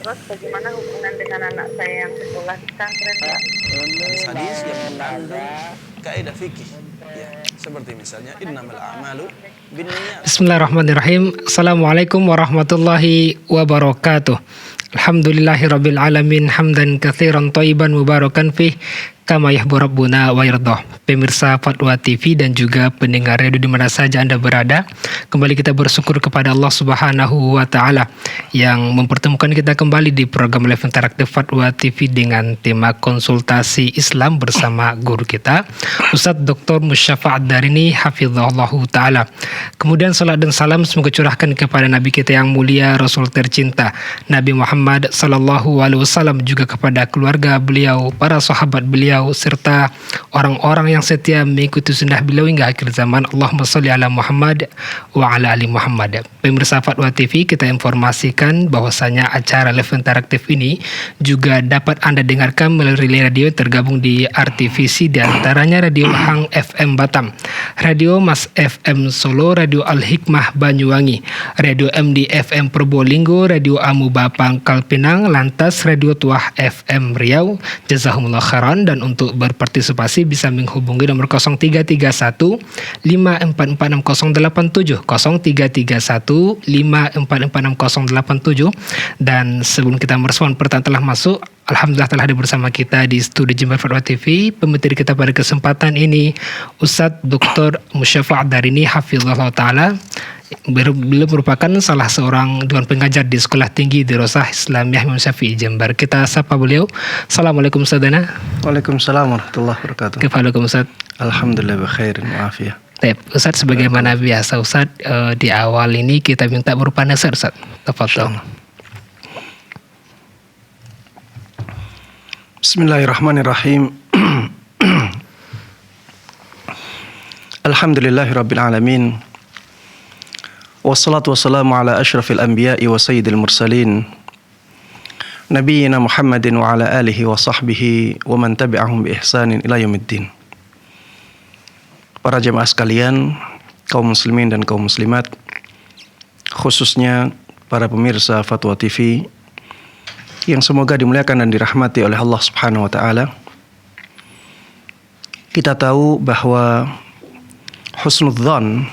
Terus bagaimana hubungan dengan anak saya yang sekolah di pesantren, Pak? Hadis yang mengandung kaidah fikih. Ya, seperti misalnya innamal a'malu binniyat. Bismillahirrahmanirrahim. Assalamualaikum warahmatullahi wabarakatuh. Alhamdulillahirabbil alamin hamdan katsiran thayyiban mubarakan fih kama yuhibbu rabbuna wa yardah. Pemirsa Fatwa TV dan juga pendengar radio di mana saja Anda berada, kembali kita bersyukur kepada Allah Subhanahu wa taala yang mempertemukan kita kembali di program live interaktif Fatwa TV dengan tema konsultasi Islam bersama guru kita Ustadz Dr. Musyafa Ad-Darini hafizahullahu taala. Kemudian salat dan salam semoga curahkan kepada Nabi kita yang mulia, Rasul tercinta Nabi Muhammad sallallahu alaihi wasallam, juga kepada keluarga beliau, para sahabat beliau serta orang-orang yang setia mengikuti sunnah beliau hingga akhir zaman. Allahumma sholli ala Muhammad wa ala ali Muhammad. Pemirsa Fatwa TV, kita informasikan bahwasanya acara live interaktif ini juga dapat Anda dengarkan melalui radio tergabung di RTVC, di antaranya Radio Hang FM Batam, Radio Mas FM Solo, Radio Al-Hikmah Banyuwangi, Radio MD FM Probolinggo, Radio Amuba Pangkal Pinang, lantas Radio Tuah FM Riau. Jazakumullah khairan. Dan untuk berpartisipasi bisa menghubungi nomor 0331 544687 0331 544687. Dan sebelum kita merespon pertanyaan telah masuk, alhamdulillah telah hadir bersama kita di studio Jember Fatwa TV. Pemateri kita pada kesempatan ini Ustadz Dr. Musyafa Ad-Darini hafizahullah taala. Beliau merupakan salah seorang dewan pengajar di Sekolah Tinggi Dirosah Islamiyah Imam Syafi'i Jember. Kita sapa beliau. Assalamualaikum Ustadzana. Waalaikumsalam warahmatullahi wabarakatuh. Kefalakum Ustadz. Alhamdulillah bikhairin wa afiyah. Ustadz, sebagaimana biasa Ustadz, di awal ini kita minta berupa nasihat Ustadz. Tafadhol. Bismillahirrahmanirrahim. Alhamdulillahirabbil alamin. Wassalatu wassalamu ala asyrafil anbiya'i wa sayyidil mursalin nabiyyina Muhammadin wa ala alihi wa sahbihi wa man tabi'ahum bi ihsanin ila yaumiddin. Para jemaah sekalian, kaum muslimin dan kaum muslimat, khususnya para pemirsa Fatwa TV yang semoga dimuliakan dan dirahmati oleh Allah Subhanahu wa taala. Kita tahu bahwa husnudzan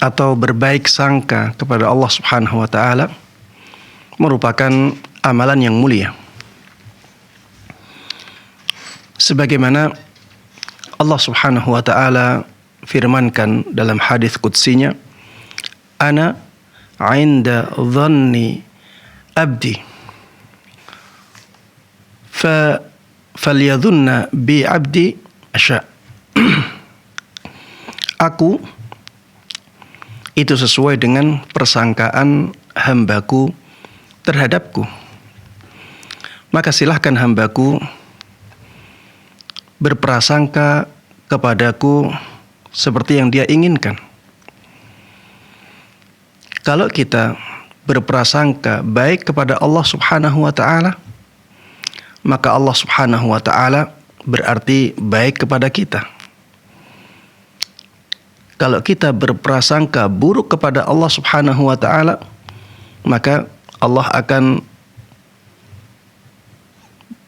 atau berbaik sangka kepada Allah Subhanahu wa taala merupakan amalan yang mulia. Sebagaimana Allah Subhanahu wa taala firmankan dalam hadis qudsinya, "Ana 'inda dhanni abdi falyadhunna bi 'abdi asya." Aku itu sesuai dengan persangkaan hambaku terhadapku. Maka silahkan hambaku berprasangka kepadaku seperti yang dia inginkan. Kalau kita berprasangka baik kepada Allah Subhanahu wa ta'ala, maka Allah Subhanahu wa ta'ala berarti baik kepada kita. Kalau kita berprasangka buruk kepada Allah Subhanahu wa ta'ala, maka Allah akan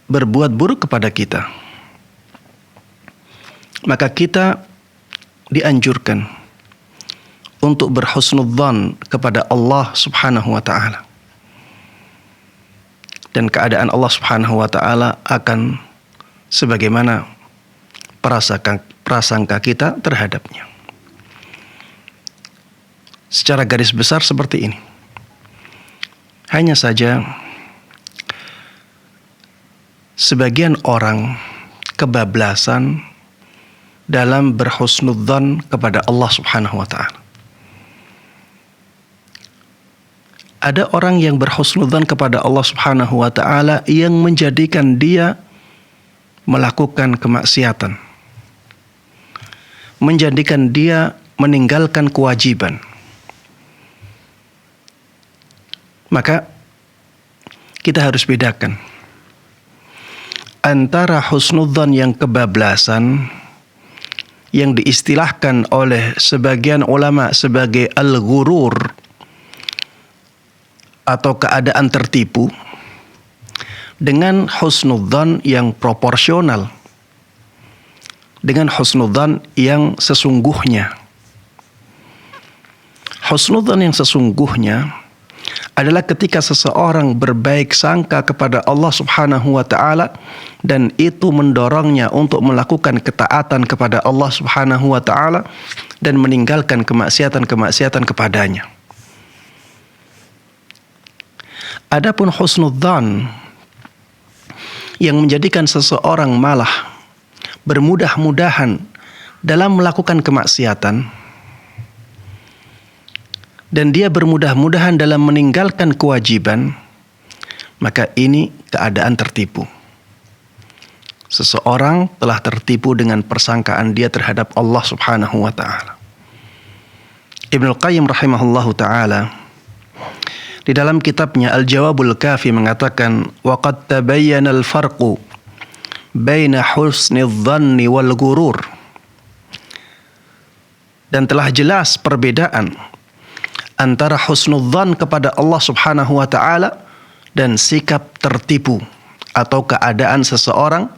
berbuat buruk kepada kita. Maka kita dianjurkan untuk berhusnudzan kepada Allah Subhanahu wa ta'ala. Dan keadaan Allah Subhanahu wa ta'ala akan sebagaimana prasangka kita terhadapnya. Secara garis besar seperti ini. Hanya saja sebagian orang kebablasan dalam berhusnudzan kepada Allah Subhanahu wa ta'ala. Ada orang yang berhusnudzan kepada Allah Subhanahu wa ta'ala yang menjadikan dia melakukan kemaksiatan, menjadikan dia meninggalkan kewajiban. Maka kita harus bedakan antara husnudzan yang kebablasan, yang diistilahkan oleh sebagian ulama sebagai al-ghurur, atau keadaan tertipu dengan husnudzan yang proporsional, dengan husnudzan yang sesungguhnya. Husnudzan yang sesungguhnya adalah ketika seseorang berbaik sangka kepada Allah Subhanahu wa taala dan itu mendorongnya untuk melakukan ketaatan kepada Allah Subhanahu wa taala dan meninggalkan kemaksiatan-kemaksiatan kepadanya. Adapun husnudzan yang menjadikan seseorang malah bermudah-mudahan dalam melakukan kemaksiatan dan dia bermudah-mudahan dalam meninggalkan kewajiban, maka ini keadaan tertipu. Seseorang telah tertipu dengan persangkaan dia terhadap Allah Subhanahu wa taala. Ibnu Qayyim rahimahullahu taala di dalam kitabnya Al-Jawabul Kafi mengatakan, wa qad tabayyana al-farqu baina husnidh-dhanni wal ghurur. Dan telah jelas perbedaan antara husnudzan kepada Allah Subhanahu wa taala dan sikap tertipu atau keadaan seseorang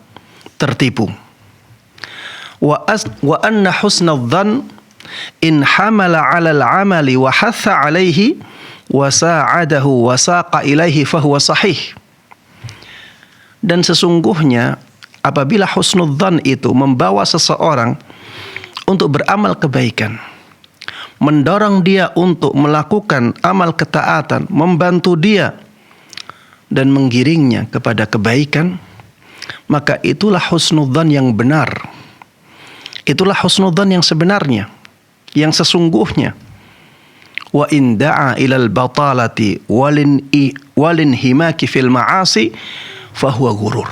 tertipu. Wa anna husnudzan in hamala 'ala al-'amali wa hatha 'alaihi wa sa'adahu wa saqa ilaihi fa huwa sahih. Dan sesungguhnya apabila husnudzan itu membawa seseorang untuk beramal kebaikan, mendorong dia untuk melakukan amal ketaatan, membantu dia dan menggiringnya kepada kebaikan, maka itulah husnudzan yang benar. Itulah husnudzan yang sebenarnya, yang sesungguhnya. Wa in da'a ilal batalati walin himaki fil ma'asi fahuwa ghurur.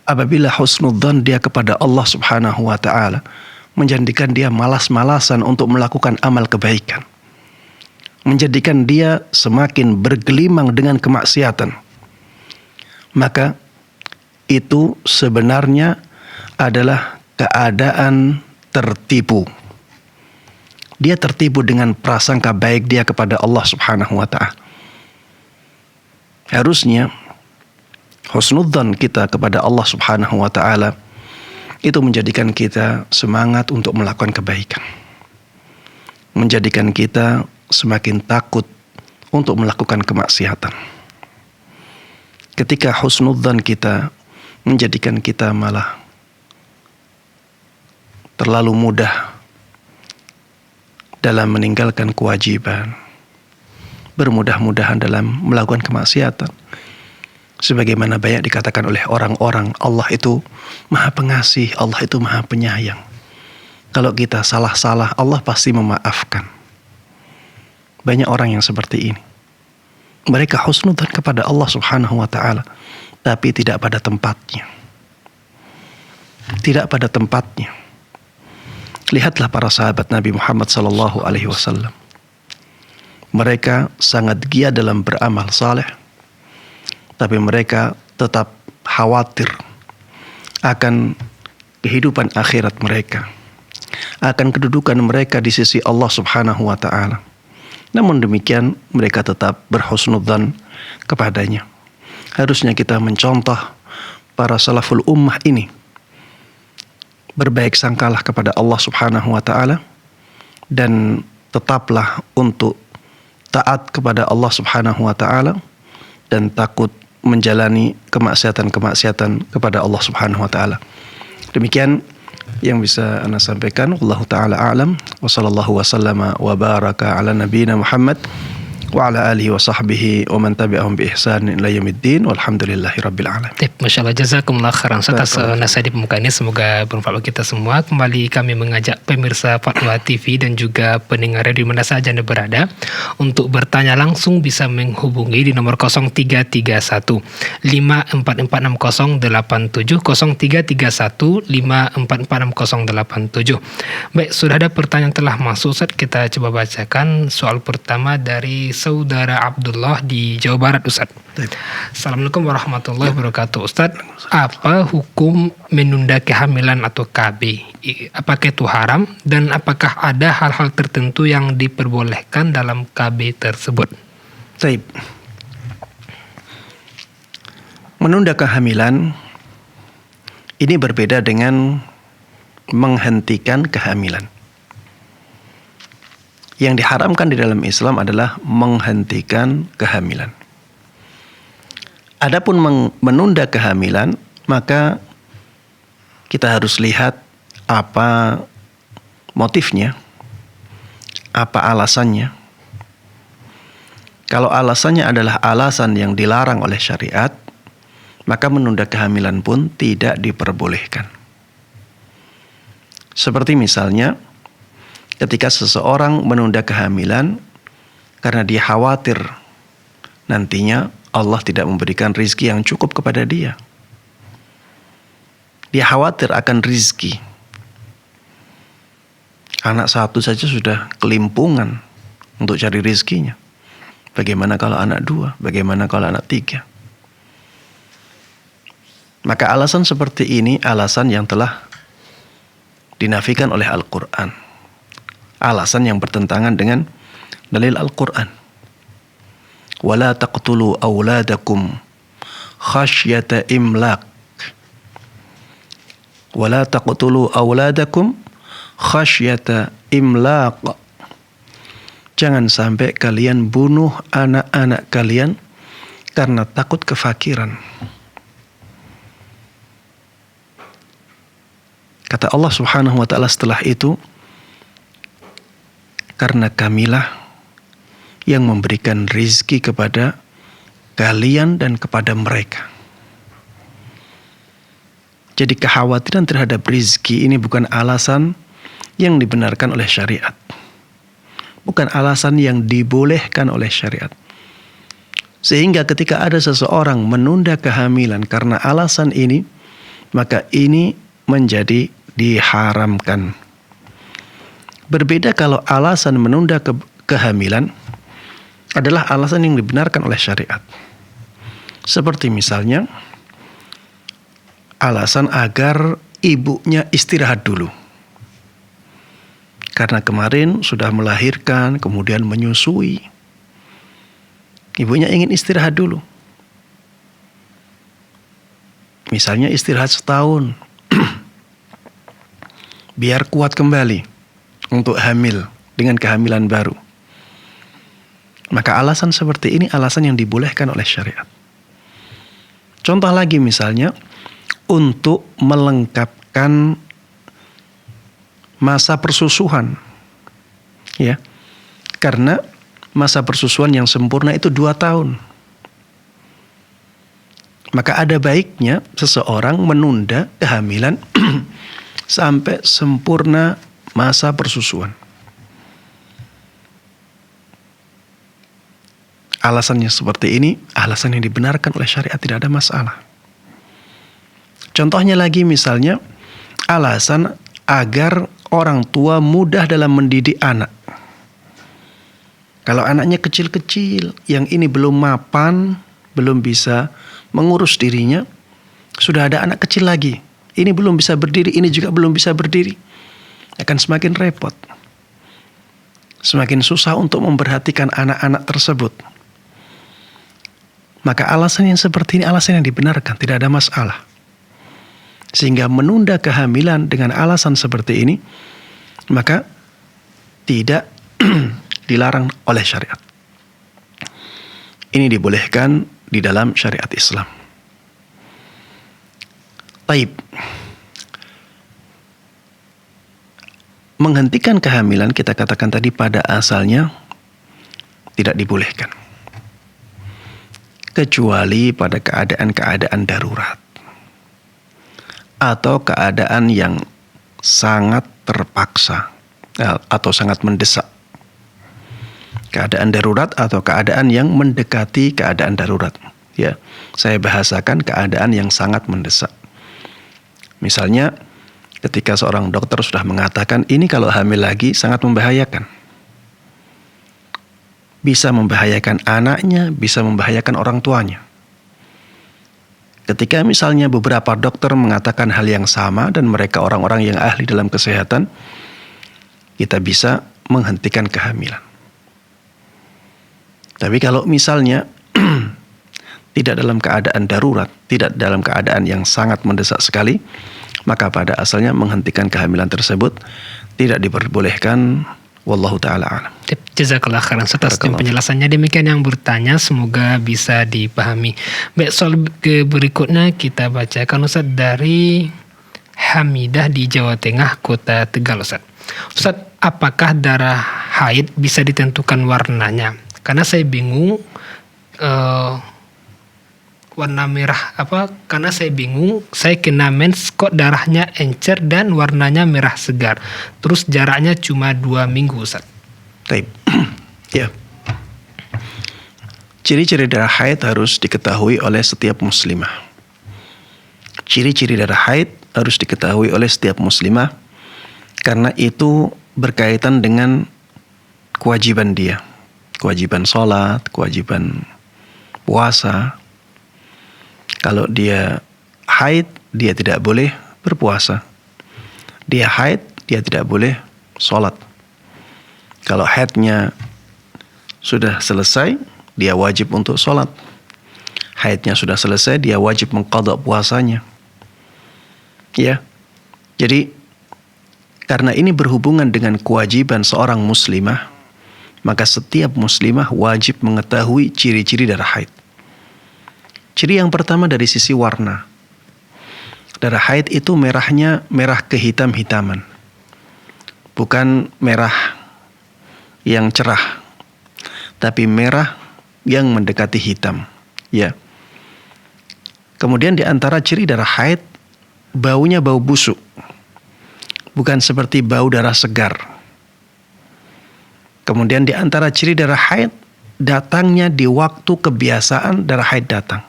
Apabila husnudzan dia kepada Allah Subhanahu wa taala menjadikan dia malas-malasan untuk melakukan amal kebaikan, menjadikan dia semakin bergelimang dengan kemaksiatan, maka itu sebenarnya adalah keadaan tertipu. Dia tertipu dengan prasangka baik dia kepada Allah Subhanahu wa taala. Harusnya husnudzan kita kepada Allah Subhanahu wa taala itu menjadikan kita semangat untuk melakukan kebaikan. Menjadikan kita semakin takut untuk melakukan kemaksiatan. Ketika husnudzan kita menjadikan kita malah terlalu mudah dalam meninggalkan kewajiban, bermudah-mudahan dalam melakukan kemaksiatan. Sebagaimana banyak dikatakan oleh orang-orang, Allah itu Maha Pengasih, Allah itu Maha Penyayang. Kalau kita salah-salah, Allah pasti memaafkan. Banyak orang yang seperti ini. Mereka husnudzan kepada Allah Subhanahu wa taala, tapi tidak pada tempatnya. Tidak pada tempatnya. Lihatlah para sahabat Nabi Muhammad sallallahu alaihi wasallam. Mereka sangat giat dalam beramal saleh, tapi mereka tetap khawatir akan kehidupan akhirat mereka, akan kedudukan mereka di sisi Allah Subhanahu wa taala. Namun demikian mereka tetap berhusnudzan kepadanya. Harusnya kita mencontoh para salaful ummah ini. Berbaik sangkalah kepada Allah Subhanahu wa taala dan tetaplah untuk taat kepada Allah Subhanahu wa taala dan takut menjalani kemaksiatan-kemaksiatan kepada Allah Subhanahu wa taala. Demikian yang bisa ana sampaikan. Wallahu taala a'lam. Wa sallallahu wasallama wa baraka ala nabiyyina Muhammad wa ala alihi wa sahbihi wa man tabi'ahum bi ihsan ila yaumiddin walhamdulillahi rabbil alamin. Masya Allah, jazakumullah khairan atas nasihat di pembukaan ini, semoga bermanfaat bagi kita semua. Kembali kami mengajak pemirsa Fatwa TV dan juga pendengar di mana saja Anda berada untuk bertanya langsung bisa menghubungi di nomor 0331 544687 0331 544687. Baik, sudah ada pertanyaan telah masuk, Ustaz. Kita coba bacakan soal pertama dari Saudara Abdullah di Jawa Barat, Ustaz. Assalamualaikum warahmatullahi wabarakatuh. Ustaz, apa hukum menunda kehamilan atau KB? Apakah itu haram? Dan apakah ada hal-hal tertentu yang diperbolehkan dalam KB tersebut? Taib. Menunda kehamilan ini berbeda dengan menghentikan kehamilan. Yang diharamkan di dalam Islam adalah menghentikan kehamilan. Adapun menunda kehamilan, maka kita harus lihat apa motifnya, apa alasannya. Kalau alasannya adalah alasan yang dilarang oleh syariat, maka menunda kehamilan pun tidak diperbolehkan. Seperti misalnya, ketika seseorang menunda kehamilan karena dia khawatir nantinya Allah tidak memberikan rizki yang cukup kepada dia. Dia khawatir akan rizki. Anak satu saja sudah kelimpungan untuk cari rizkinya. Bagaimana kalau anak dua? Bagaimana kalau anak tiga? Maka alasan seperti ini alasan yang telah dinafikan oleh Al-Quran. Alasan yang bertentangan dengan dalil Al-Quran. وَلَا تَقْتُلُوا أَوْلَادَكُمْ خَشْيَةَ إِمْلَاقٍ وَلَا تَقْتُلُوا أَوْلَادَكُمْ خَشْيَةَ إِمْلَاقٍ. Jangan sampai kalian bunuh anak-anak kalian karena takut kefakiran. Kata Allah Subhanahu wa taala setelah itu, karena kamilah yang memberikan rizki kepada kalian dan kepada mereka. Jadi kekhawatiran terhadap rizki ini bukan alasan yang dibenarkan oleh syariat. Bukan alasan yang dibolehkan oleh syariat. Sehingga ketika ada seseorang menunda kehamilan karena alasan ini, maka ini menjadi diharamkan. Berbeda kalau alasan menunda kehamilan adalah alasan yang dibenarkan oleh syariat. Seperti misalnya alasan agar ibunya istirahat dulu. Karena kemarin sudah melahirkan, kemudian menyusui. Ibunya ingin istirahat dulu. Misalnya istirahat setahun. Biar kuat kembali untuk hamil dengan kehamilan baru. Maka alasan seperti ini alasan yang dibolehkan oleh syariat. Contoh lagi misalnya, untuk melengkapkan masa persusuhan. Ya. Karena masa persusuhan yang sempurna itu 2 tahun. Maka ada baiknya seseorang menunda kehamilan sampai sempurna masa persusuan. Alasannya seperti ini, alasan yang dibenarkan oleh syariat, tidak ada masalah. Contohnya lagi misalnya, alasan agar orang tua mudah dalam mendidik anak. Kalau anaknya kecil-kecil, yang ini belum mapan, belum bisa mengurus dirinya, sudah ada anak kecil lagi. Ini belum bisa berdiri, ini juga belum bisa berdiri. Akan semakin repot. Semakin susah untuk memperhatikan anak-anak tersebut. Maka alasan yang seperti ini alasan yang dibenarkan, tidak ada masalah. Sehingga menunda kehamilan dengan alasan seperti ini, maka tidak dilarang oleh syariat. Ini dibolehkan di dalam syariat Islam. Taib. Menghentikan kehamilan kita katakan tadi pada asalnya tidak dibolehkan. Kecuali pada keadaan-keadaan darurat. Atau keadaan yang sangat terpaksa. Atau sangat mendesak. Keadaan darurat atau keadaan yang mendekati keadaan darurat. Ya, saya bahasakan keadaan yang sangat mendesak. Misalnya, ketika seorang dokter sudah mengatakan ini kalau hamil lagi sangat membahayakan. Bisa membahayakan anaknya, bisa membahayakan orang tuanya. Ketika misalnya beberapa dokter mengatakan hal yang sama dan mereka orang-orang yang ahli dalam kesehatan, kita bisa menghentikan kehamilan. Tapi kalau misalnya tidak dalam keadaan darurat, tidak dalam keadaan yang sangat mendesak sekali, maka pada asalnya menghentikan kehamilan tersebut tidak diperbolehkan. Wallahu ta'ala a'lam. Jazakallah khairan atas penjelasannya. Demikian yang bertanya, semoga bisa dipahami. Baik, soal berikutnya kita bacakan Ustaz dari Hamidah di Jawa Tengah, Kota Tegal. Ustaz, apakah darah haid bisa ditentukan warnanya? Karena saya bingung warna merah apa? Karena saya bingung, saya kena mens kok darahnya encer dan warnanya merah segar. Terus jaraknya cuma 2 minggu, Ustaz. Baik. Ya. Ciri-ciri darah haid harus diketahui oleh setiap muslimah. Ciri-ciri darah haid harus diketahui oleh setiap muslimah karena itu berkaitan dengan kewajiban dia. Kewajiban sholat, kewajiban puasa. Kalau dia haid, dia tidak boleh berpuasa. Dia haid, dia tidak boleh sholat. Kalau haidnya sudah selesai, dia wajib untuk sholat. Haidnya sudah selesai, dia wajib mengqadha puasanya. Ya, jadi karena ini berhubungan dengan kewajiban seorang muslimah, maka setiap muslimah wajib mengetahui ciri-ciri darah haid. Ciri yang pertama dari sisi warna. Darah haid itu merahnya merah kehitam-hitaman. Bukan merah yang cerah, tapi merah yang mendekati hitam. Ya. Kemudian di antara ciri darah haid, baunya bau busuk. Bukan seperti bau darah segar. Kemudian di antara ciri darah haid, datangnya di waktu kebiasaan darah haid datang.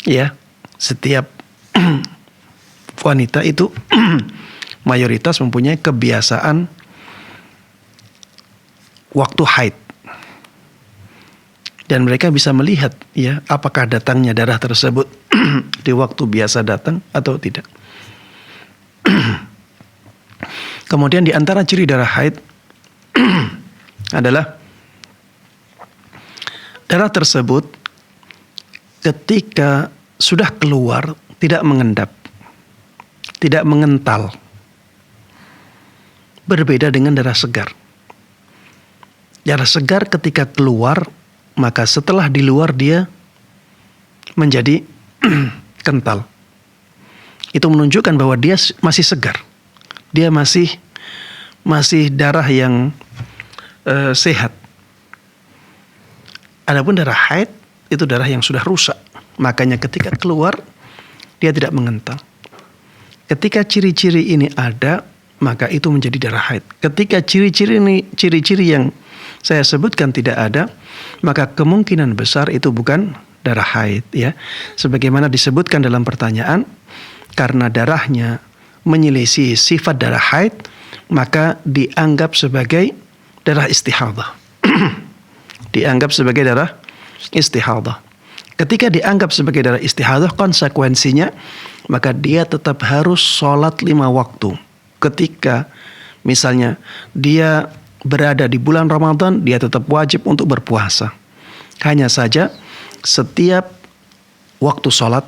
Ya, setiap wanita itu mayoritas mempunyai kebiasaan waktu haid. Dan mereka bisa melihat ya apakah datangnya darah tersebut di waktu biasa datang atau tidak. Kemudian di antara ciri darah haid adalah darah tersebut ketika sudah keluar tidak mengendap, tidak mengental. Berbeda dengan darah segar. Darah segar ketika keluar, maka setelah di luar dia menjadi kental. Itu menunjukkan bahwa dia masih segar. Dia masih darah yang sehat. Adapun darah haid itu darah yang sudah rusak. Makanya ketika keluar dia tidak mengental. Ketika ciri-ciri ini ada, maka itu menjadi darah haid. Ketika ciri-ciri yang saya sebutkan tidak ada, maka kemungkinan besar itu bukan darah haid ya. Sebagaimana disebutkan dalam pertanyaan, karena darahnya menyelisih sifat darah haid, maka dianggap sebagai darah istihadah. Dianggap sebagai darah istihadah. Ketika dianggap sebagai darah istihadah, konsekuensinya maka dia tetap harus sholat 5 waktu. Ketika misalnya dia berada di bulan Ramadan, dia tetap wajib untuk berpuasa. Hanya saja setiap waktu sholat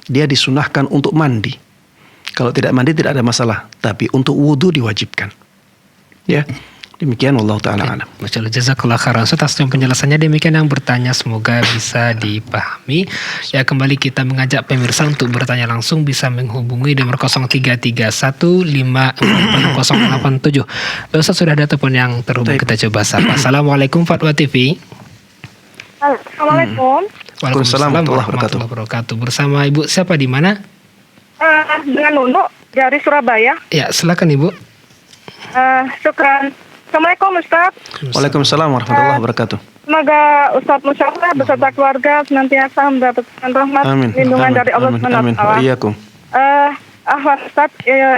dia disunahkan untuk mandi. Kalau tidak mandi tidak ada masalah, tapi untuk wudu diwajibkan. Ya. Demikian wallahu ta'ala alam. Masyaallah, jazakallah khairan atas penjelasannya. Demikian yang bertanya, semoga bisa dipahami. Ya, kembali kita mengajak pemirsa untuk bertanya langsung, bisa menghubungi nomor 0331548087. Ustaz, sudah ada telepon yang terhubung, kita coba sapa. Assalamualaikum Fatwa TV. Assalamualaikum. Waalaikumsalam warahmatullahi wabarakatuh. Bersama Ibu siapa, di mana? Dengan Nunu dari Surabaya. Ya, silakan Ibu. Syukran. Assalamualaikum Ustaz. Waalaikumsalam warahmatullahi wabarakatuh. Semoga Ustaz Musyawarah beserta keluarga senantiasa mendapatkan rahmat lindungan dari Allah Subhanahu wa taala. Iyyakum. Ahwan Ustaz,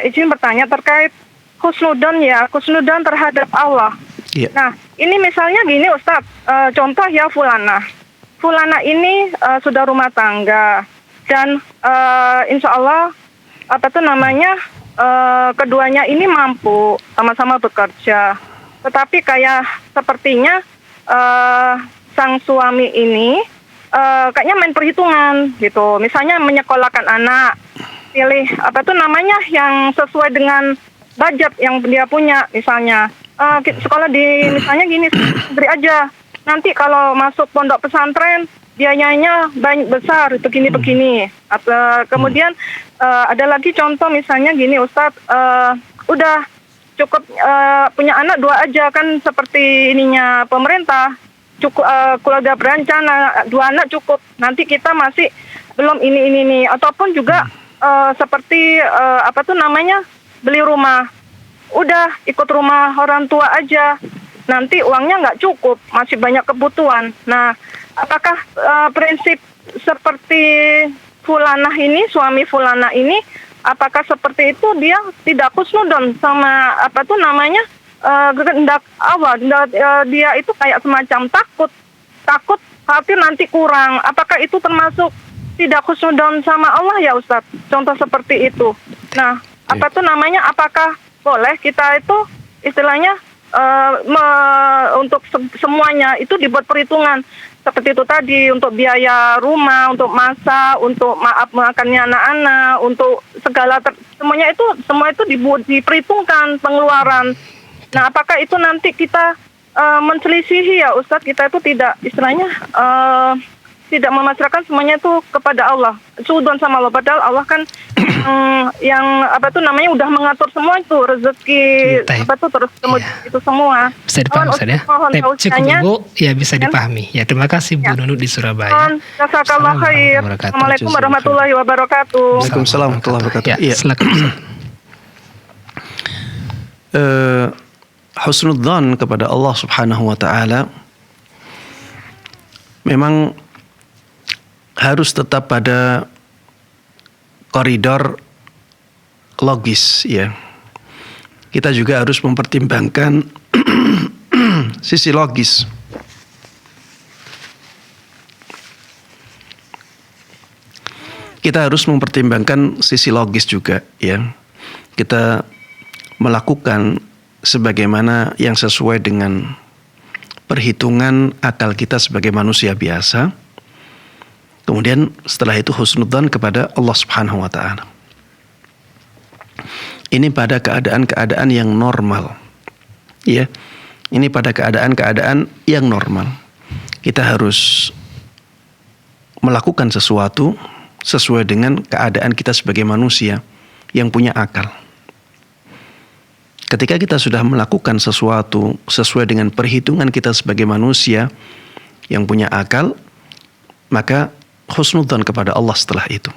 izin bertanya terkait husnudzon husnudzon terhadap Allah. Iya. Nah, ini misalnya gini Ustaz, contoh ya Fulana ini sudah rumah tangga dan insya Allah keduanya ini mampu sama-sama bekerja. Tetapi kayak sepertinya sang suami ini kayaknya main perhitungan gitu. Misalnya menyekolahkan anak, pilih yang sesuai dengan budget yang dia punya. Misalnya sekolah di misalnya gini, beri aja. Nanti kalau masuk pondok pesantren biayanya banyak besar itu begini. Kemudian ada lagi contoh misalnya gini Ustadz, udah cukup punya anak 2 aja kan seperti ininya pemerintah. Cukup keluarga berencana 2 anak cukup. Nanti kita masih belum ini ataupun juga seperti beli rumah. Udah ikut rumah orang tua aja. Nanti uangnya nggak cukup, masih banyak kebutuhan. Nah, apakah prinsip seperti fulanah ini, suami fulanah ini, apakah seperti itu dia tidak husnudon sama kehendak Allah, dia itu kayak semacam takut khawatir nanti kurang. Apakah itu termasuk tidak husnudon sama Allah ya Ustadz? Contoh seperti itu. Nah, apakah boleh kita itu istilahnya untuk semuanya itu dibuat perhitungan seperti itu tadi, untuk biaya rumah, untuk masak, untuk makannya anak-anak, untuk segala semua itu diperhitungkan pengeluaran. Nah, apakah itu nanti kita menselisihi ya Ustadz, kita itu tidak istilahnya tidak memasrahkan semuanya itu kepada Allah, suudon sama Allah, padahal Allah kan yang udah mengatur semua itu rezeki terus kemudian itu semua. Bisa dipahami Ustaz ya? Cukup Bu, ya bisa dipahami. Ya, terima kasih Bu Nunuk di Surabaya. Jazakallah khair. Assalamualaikum warahmatullahi wabarakatuh. Waalaikumsalam warahmatullahi wabarakatuh. Ya, silakan Ustaz. Husnudzan kepada Allah Subhanahu wa taala memang harus tetap pada koridor logis ya. Kita juga harus mempertimbangkan sisi logis. Kita harus mempertimbangkan sisi logis juga ya. Kita melakukan sebagaimana yang sesuai dengan perhitungan akal kita sebagai manusia biasa. Kemudian setelah itu husnudzan kepada Allah Subhanahu wa taala. Ini pada keadaan-keadaan yang normal. Ya. Ini pada keadaan-keadaan yang normal. Kita harus melakukan sesuatu sesuai dengan keadaan kita sebagai manusia yang punya akal. Ketika kita sudah melakukan sesuatu sesuai dengan perhitungan kita sebagai manusia yang punya akal, maka husnudzan kepada Allah setelah itu.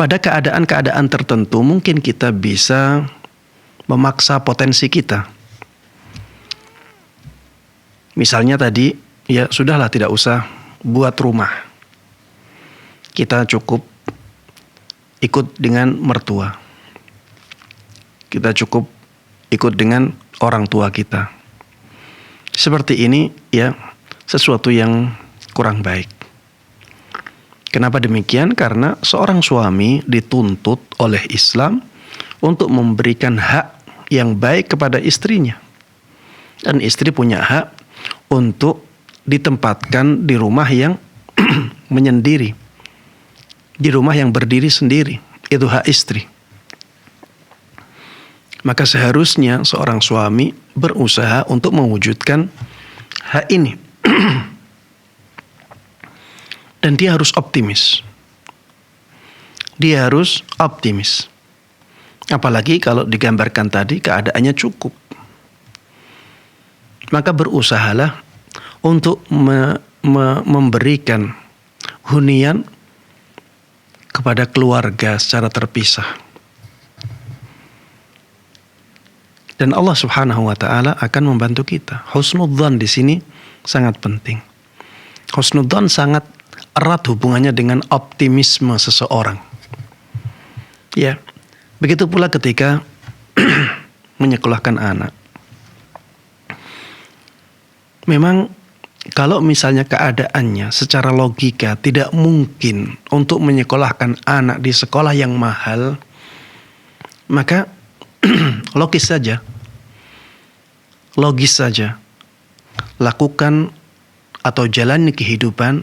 Pada keadaan-keadaan tertentu mungkin kita bisa memaksa potensi kita. Misalnya tadi, ya sudahlah tidak usah buat rumah. Kita cukup ikut dengan mertua. Kita cukup ikut dengan orang tua kita. Seperti ini ya sesuatu yang kurang baik. Kenapa demikian? Karena seorang suami dituntut oleh Islam untuk memberikan hak yang baik kepada istrinya. Dan istri punya hak untuk ditempatkan di rumah yang menyendiri. Di rumah yang berdiri sendiri. Itu hak istri. Maka seharusnya seorang suami berusaha untuk mewujudkan hak ini. Dan dia harus optimis. Dia harus optimis. Apalagi kalau digambarkan tadi keadaannya cukup. Maka berusahalah untuk memberikan hunian kepada keluarga secara terpisah. Dan Allah Subhanahu wa taala akan membantu kita. Husnudzan di sini sangat penting. Husnudzan sangat erat hubungannya dengan optimisme seseorang. Ya, begitu pula ketika menyekolahkan anak. Memang kalau misalnya keadaannya secara logika tidak mungkin untuk menyekolahkan anak di sekolah yang mahal, maka logis saja. logis saja. Lakukan atau jalani kehidupan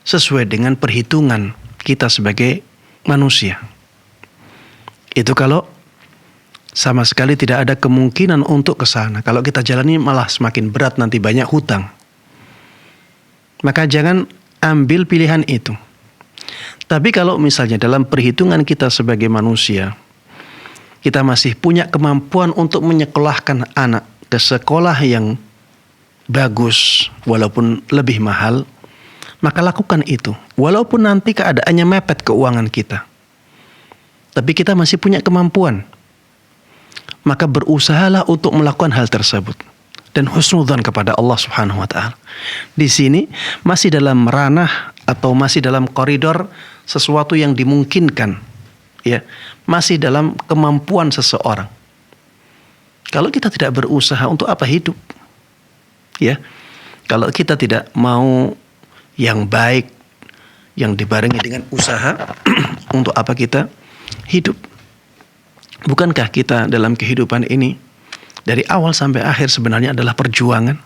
sesuai dengan perhitungan kita sebagai manusia. Itu kalau sama sekali tidak ada kemungkinan untuk ke sana. Kalau kita jalani malah semakin berat, nanti banyak hutang. Maka jangan ambil pilihan itu. Tapi kalau misalnya dalam perhitungan kita sebagai manusia, kita masih punya kemampuan untuk menyekolahkan anak ke sekolah yang bagus, walaupun lebih mahal, maka lakukan itu. Walaupun nanti keadaannya mepet keuangan kita, tapi kita masih punya kemampuan, maka berusahalah untuk melakukan hal tersebut. Dan husnudzan kepada Allah Subhanahu wa Ta'ala. Di sini masih dalam ranah atau masih dalam koridor sesuatu yang dimungkinkan, ya, masih dalam kemampuan seseorang. Kalau kita tidak berusaha, untuk apa hidup? Ya, kalau kita tidak mau yang baik yang dibarengi dengan usaha, untuk apa kita hidup? Bukankah kita dalam kehidupan ini dari awal sampai akhir sebenarnya adalah perjuangan?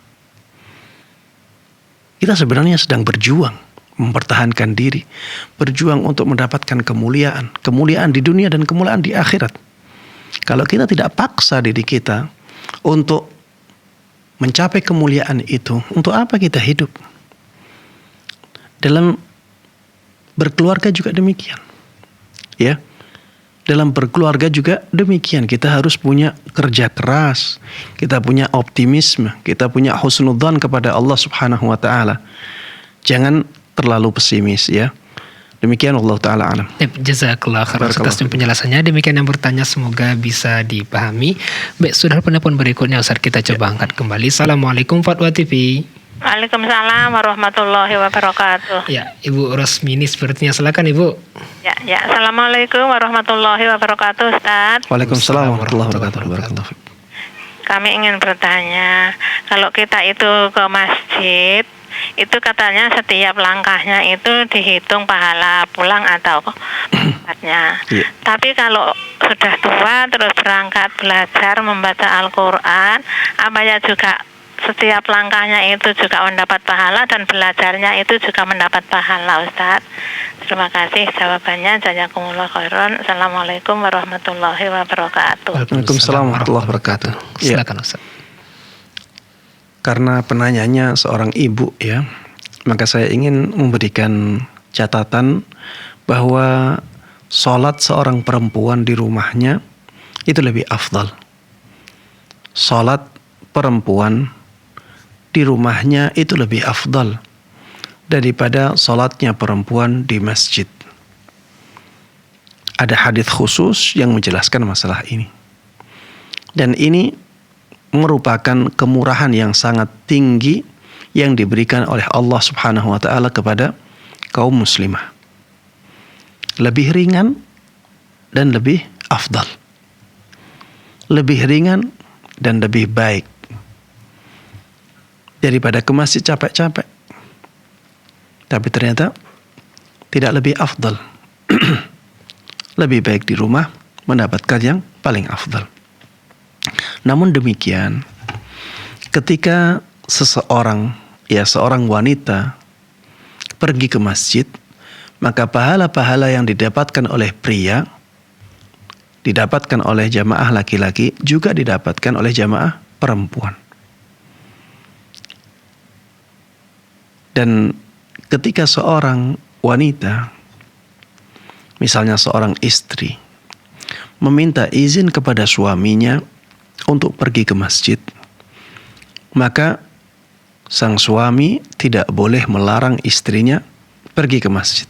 Kita sebenarnya sedang berjuang mempertahankan diri, berjuang untuk mendapatkan kemuliaan, kemuliaan di dunia dan kemuliaan di akhirat. Kalau kita tidak paksa diri kita untuk mencapai kemuliaan itu, untuk apa kita hidup? Dalam berkeluarga juga demikian. Ya. Dalam berkeluarga juga demikian. Kita harus punya kerja keras, kita punya optimisme, kita punya husnudzan kepada Allah Subhanahu wa Ta'ala. Jangan terlalu pesimis, ya. Demikian Allah Ta'ala alam. Jazakallah khairan atas penjelasannya. Demikian yang bertanya, semoga bisa dipahami. Baik, sudah penelpon berikutnya Ustaz, kita coba angkat kembali. Assalamualaikum Fatwa TV. Waalaikumsalam warahmatullahi wabarakatuh. Ya, Ibu Rosmini sepertinya, silakan Ibu. Ya, Assalamualaikum warahmatullahi wabarakatuh, Ustaz. Waalaikumsalam warahmatullahi wabarakatuh. Kami ingin bertanya, kalau kita itu ke masjid, itu katanya setiap langkahnya itu dihitung pahala pulang atau berangkatnya. Iya. Tapi kalau sudah tua terus berangkat belajar membaca Al-Quran, apakah juga setiap langkahnya itu juga mendapat pahala dan belajarnya itu juga mendapat pahala, Ustaz? Terima kasih jawabannya. Jazakumullah khairan. Assalamualaikum warahmatullahi wabarakatuh. Waalaikumsalam warahmatullahi wabarakatuh. Silakan Ustaz. Karena penanyanya seorang ibu, ya, maka saya ingin memberikan catatan bahwa sholat seorang perempuan di rumahnya itu lebih afdal. Sholat perempuan di rumahnya itu lebih afdal daripada sholatnya perempuan di masjid. Ada hadis khusus yang menjelaskan masalah ini. Dan ini merupakan kemurahan yang sangat tinggi yang diberikan oleh Allah Subhanahu wa Ta'ala kepada kaum muslimah. Lebih ringan dan lebih afdal. Lebih ringan dan lebih baik daripada ke masjid capek-capek. Tapi ternyata tidak lebih afdal. Lebih baik di rumah mendapatkan yang paling afdal. Namun demikian, ketika seseorang, ya seorang wanita pergi ke masjid, maka pahala-pahala yang didapatkan oleh pria didapatkan oleh jamaah laki-laki, juga didapatkan oleh jamaah perempuan. Dan ketika seorang wanita, misalnya seorang istri, meminta izin kepada suaminya untuk pergi ke masjid, maka sang suami tidak boleh melarang istrinya pergi ke masjid,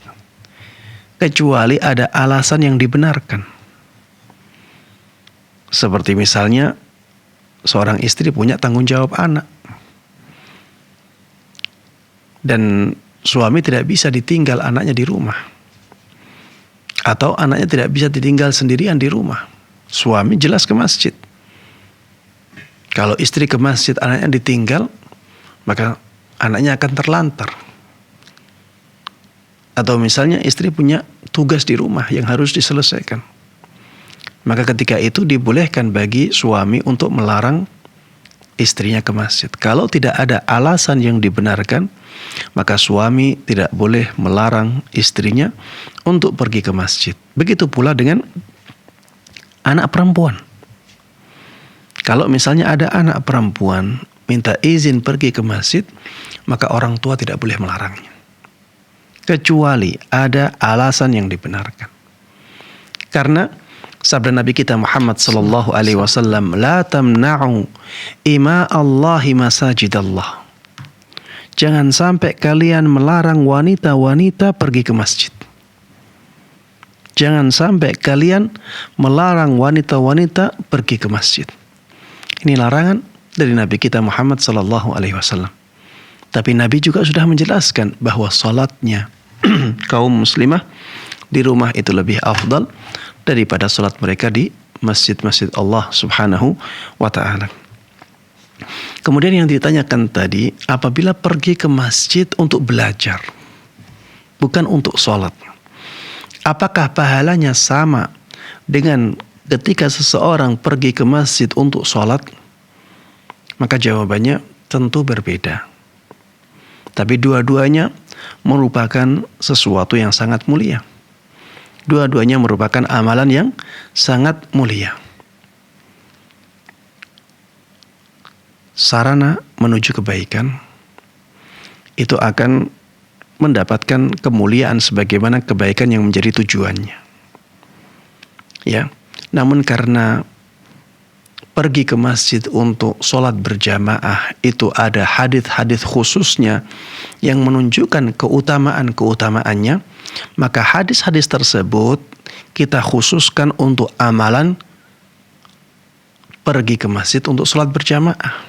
kecuali ada alasan yang dibenarkan. Seperti misalnya seorang istri punya tanggung jawab anak, dan suami tidak bisa ditinggal anaknya di rumah, atau anaknya tidak bisa ditinggal sendirian di rumah. Suami jelas ke masjid. Kalau istri ke masjid anaknya ditinggal, maka anaknya akan terlantar. Atau misalnya istri punya tugas di rumah yang harus diselesaikan, maka ketika itu dibolehkan bagi suami untuk melarang istrinya ke masjid. Kalau tidak ada alasan yang dibenarkan, maka suami tidak boleh melarang istrinya untuk pergi ke masjid. Begitu pula dengan anak perempuan. Kalau misalnya ada anak perempuan minta izin pergi ke masjid, maka orang tua tidak boleh melarangnya. Kecuali ada alasan yang dibenarkan. Karena sabda Nabi kita Muhammad sallallahu alaihi wasallam, "La tamna'u ima Allahi masajidallah." Jangan sampai kalian melarang wanita-wanita pergi ke masjid. Jangan sampai kalian melarang wanita-wanita pergi ke masjid. Ini larangan dari Nabi kita Muhammad sallallahu alaihi wasallam. Tapi Nabi juga sudah menjelaskan bahwa salatnya kaum muslimah di rumah itu lebih afdal daripada salat mereka di masjid-masjid Allah Subhanahu wa taala. Kemudian yang ditanyakan tadi, apabila pergi ke masjid untuk belajar, bukan untuk salat, apakah pahalanya sama dengan ketika seseorang pergi ke masjid untuk salat? Maka jawabannya tentu berbeda. Tapi dua-duanya merupakan sesuatu yang sangat mulia. Dua-duanya merupakan amalan yang sangat mulia. Sarana menuju kebaikan itu akan mendapatkan kemuliaan sebagaimana kebaikan yang menjadi tujuannya. Ya, namun karena pergi ke masjid untuk sholat berjamaah itu ada hadits-hadits khususnya yang menunjukkan keutamaan-keutamaannya, maka hadis-hadis tersebut kita khususkan untuk amalan pergi ke masjid untuk sholat berjamaah.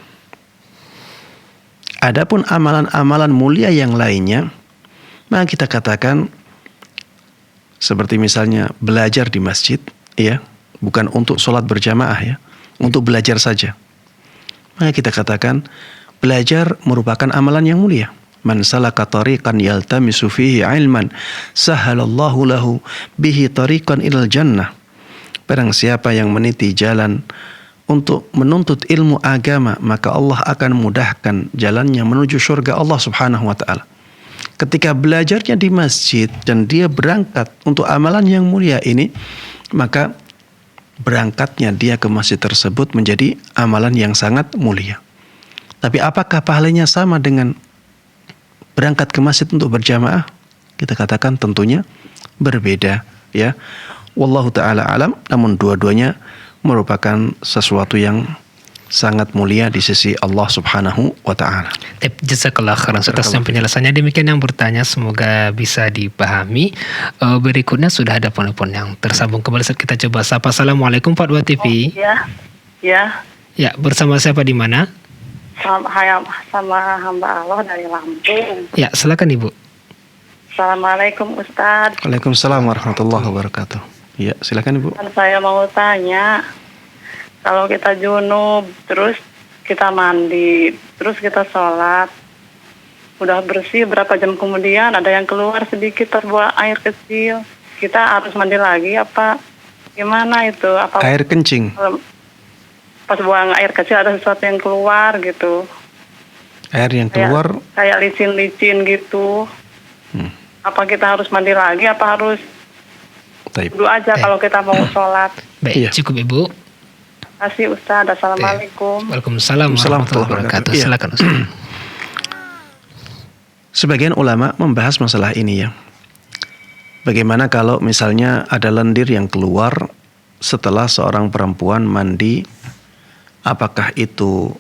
Adapun amalan-amalan mulia yang lainnya, maka kita katakan seperti misalnya belajar di masjid, ya, bukan untuk sholat berjamaah, ya, untuk belajar saja. Maka kita katakan belajar merupakan amalan yang mulia. Man salaka tariqan yaltamisu fihi ilman sahalallahu lahu bihi tariqan ilal jannah. Barang siapa yang meniti jalan untuk menuntut ilmu agama, maka Allah akan mudahkan jalannya menuju surga Allah Subhanahu wa taala. Ketika belajarnya di masjid dan dia berangkat untuk amalan yang mulia ini, maka berangkatnya dia ke masjid tersebut menjadi amalan yang sangat mulia. Tapi apakah pahalanya sama dengan berangkat ke masjid untuk berjamaah? Kita katakan tentunya berbeda, ya. Wallahu taala alam, namun dua-duanya merupakan sesuatu yang sangat mulia di sisi Allah Subhanahu wa taala. Jazakallah khairan atas penjelasannya. Demikian yang bertanya, semoga bisa dipahami. Berikutnya sudah ada penelpon yang tersambung kembali, kita coba sapa. Assalamualaikum Fatwa TV. Ya. Ya, bersama siapa di mana? Sama hamba Allah dari Lampung. Ya, silakan Ibu. Assalamualaikum Ustaz. Waalaikumsalam warahmatullahi wabarakatuh. Ya, silakan Ibu. Saya mau tanya, kalau kita junub, terus kita mandi, terus kita sholat, udah bersih, berapa jam kemudian ada yang keluar sedikit terbuang air kecil, kita harus mandi lagi apa gimana itu? Apa Air kencing. Pas buang air kecil ada sesuatu yang keluar gitu? Air yang keluar Kayak licin-licin gitu. Apa kita harus mandi lagi? Apa harus Taib. wudhu aja kalau kita mau sholat? Baik, Iya. cukup Ibu. Terima kasih Ustaz. Assalamualaikum. Waalaikumsalam warahmatullahi wabarakatuh. Iya. Silakan Ustaz. Sebagian ulama membahas masalah ini, ya. Bagaimana kalau misalnya ada lendir yang keluar setelah seorang perempuan mandi, apakah itu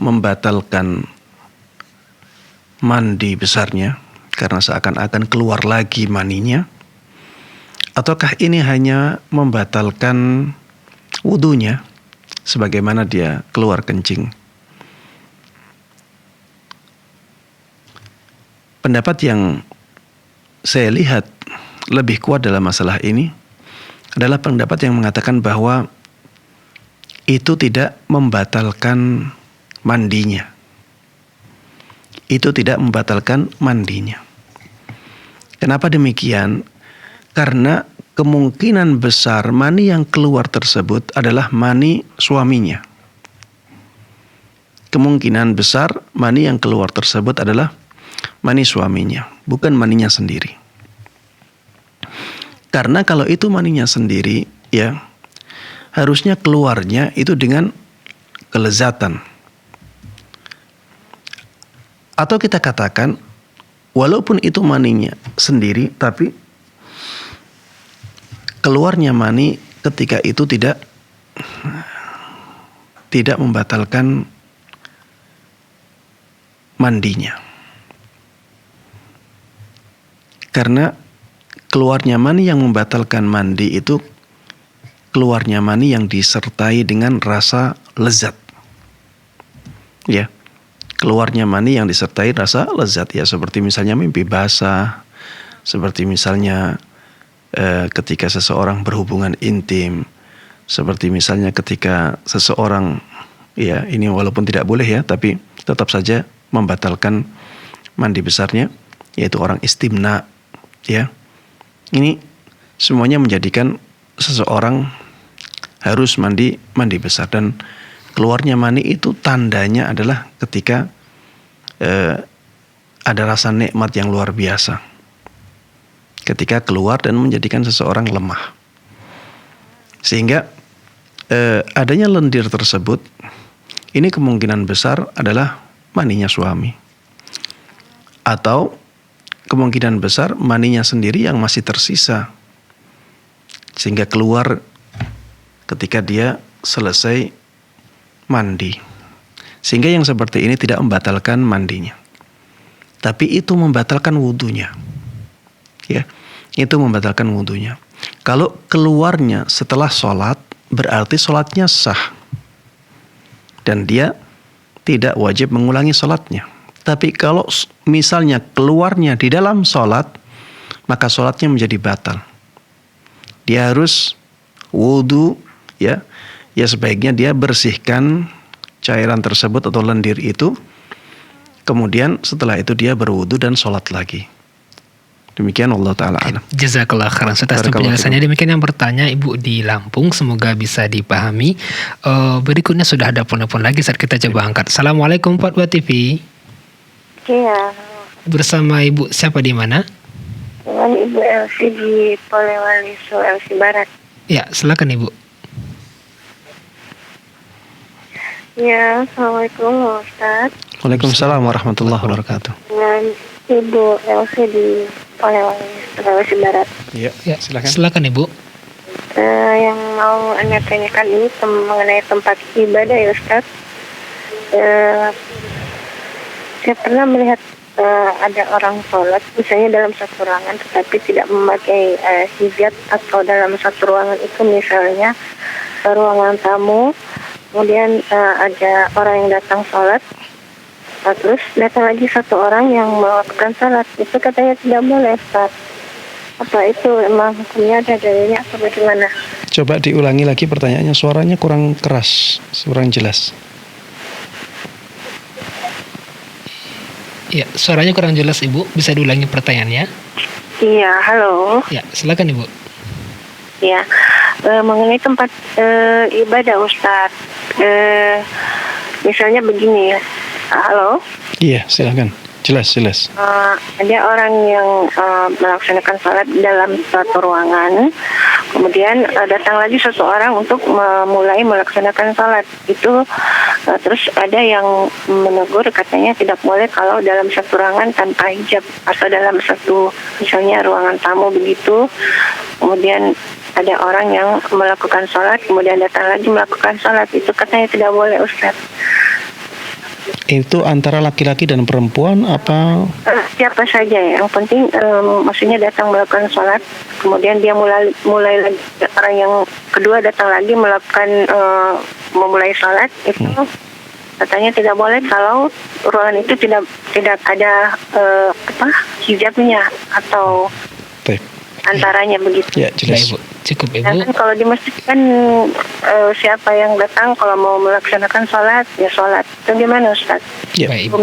membatalkan mandi besarnya karena seakan-akan keluar lagi maninya, ataukah ini hanya membatalkan wudunya sebagaimana dia keluar kencing? Pendapat yang saya lihat lebih kuat dalam masalah ini adalah pendapat yang mengatakan bahwa itu tidak membatalkan mandinya. Itu tidak membatalkan mandinya. Kenapa demikian? Karena kemungkinan besar mani yang keluar tersebut adalah mani suaminya. kemungkinan besar mani yang keluar tersebut adalah mani suaminya, bukan maninya sendiri. Karena kalau itu maninya sendiri, ya, harusnya keluarnya itu dengan kelezatan. Atau kita katakan, walaupun itu maninya sendiri, tapi keluarnya mani ketika itu tidak membatalkan mandinya. Karena keluarnya mani yang membatalkan mandi itu keluarnya mani yang disertai dengan rasa lezat. Ya. Keluarnya mani yang disertai rasa lezat, ya, seperti misalnya mimpi basah, seperti misalnya ketika seseorang berhubungan intim, seperti misalnya ketika seseorang, ya, ini walaupun tidak boleh ya, tapi tetap saja membatalkan mandi besarnya, yaitu orang istimna, ya. Ini semuanya menjadikan seseorang harus mandi besar, dan keluarnya mani itu tandanya adalah ketika ada rasa nikmat yang luar biasa. Ketika keluar dan menjadikan seseorang lemah. Sehingga adanya lendir tersebut, ini kemungkinan besar adalah maninya suami. Atau kemungkinan besar maninya sendiri yang masih tersisa. Sehingga keluar ketika dia selesai mandi. Sehingga yang seperti ini tidak membatalkan mandinya. Tapi itu membatalkan wudunya. Ya, itu membatalkan wudunya. Kalau keluarnya setelah sholat, berarti sholatnya sah. Dan dia tidak wajib mengulangi sholatnya. Tapi kalau misalnya keluarnya di dalam sholat, maka sholatnya menjadi batal. Dia harus wudu, ya sebaiknya dia bersihkan cairan tersebut atau lendir itu, kemudian setelah itu dia berwudu dan sholat lagi. Demikian, Allah Ta'ala alam. Jazakallah khairan atas penjelasannya. Demikian yang bertanya Ibu di Lampung, semoga bisa dipahami. Berikutnya sudah ada penelpon lagi, saat kita coba angkat. Assalamualaikum Fatwa TV. Iya. Bersama Ibu siapa di mana? Dengan Ibu Elsie di Polewali, Sulawesi Barat. Ya, silakan Ibu. Ya, Assalamualaikum Ustaz. Waalaikumsalam warahmatullahi wabarakatuh. Dengan Ibu Elsie di Polewali, Sulawesi Barat. Ya, silakan. Silakan Ibu. Yang mau Anda tanyakan ini mengenai tempat ibadah ya Ustaz. Saya pernah melihat ada orang sholat misalnya dalam satu ruangan tetapi tidak memakai hijab, atau dalam satu ruangan itu misalnya ruangan tamu, kemudian ada orang yang datang sholat, terus datang lagi satu orang yang melakukan sholat, itu katanya tidak boleh Ustaz. Apa itu emang hukumnya ada dalilnya atau bagaimana? Coba diulangi lagi pertanyaannya, suaranya kurang keras, kurang jelas. Ya, suaranya kurang jelas Ibu. Bisa diulangi pertanyaannya? Iya, halo. Ya, silakan Ibu. Ya, mengenai tempat ibadah Ustaz. Misalnya begini ya. Halo. Iya, silakan. Jelas. Ada orang yang melaksanakan sholat dalam suatu ruangan, kemudian datang lagi seseorang untuk memulai melaksanakan sholat itu, terus ada yang menegur katanya tidak boleh kalau dalam satu ruangan tanpa hijab, atau dalam satu misalnya ruangan tamu begitu, kemudian ada orang yang melakukan sholat kemudian datang lagi melakukan sholat, itu katanya tidak boleh Ustaz. Itu antara laki-laki dan perempuan apa? Siapa saja ya, yang penting maksudnya datang melakukan sholat, kemudian dia mulai lagi, orang yang kedua datang lagi melakukan memulai sholat, itu katanya tidak boleh kalau ruangan itu tidak ada hijabnya atau antaranya begitu. Ya, jelas. Ibu. Cukup Ibu. Dan kalau di masjid kan siapa yang datang kalau mau melaksanakan sholat ya sholat. Itu gimana Ustaz? Ya. Baik Ibu.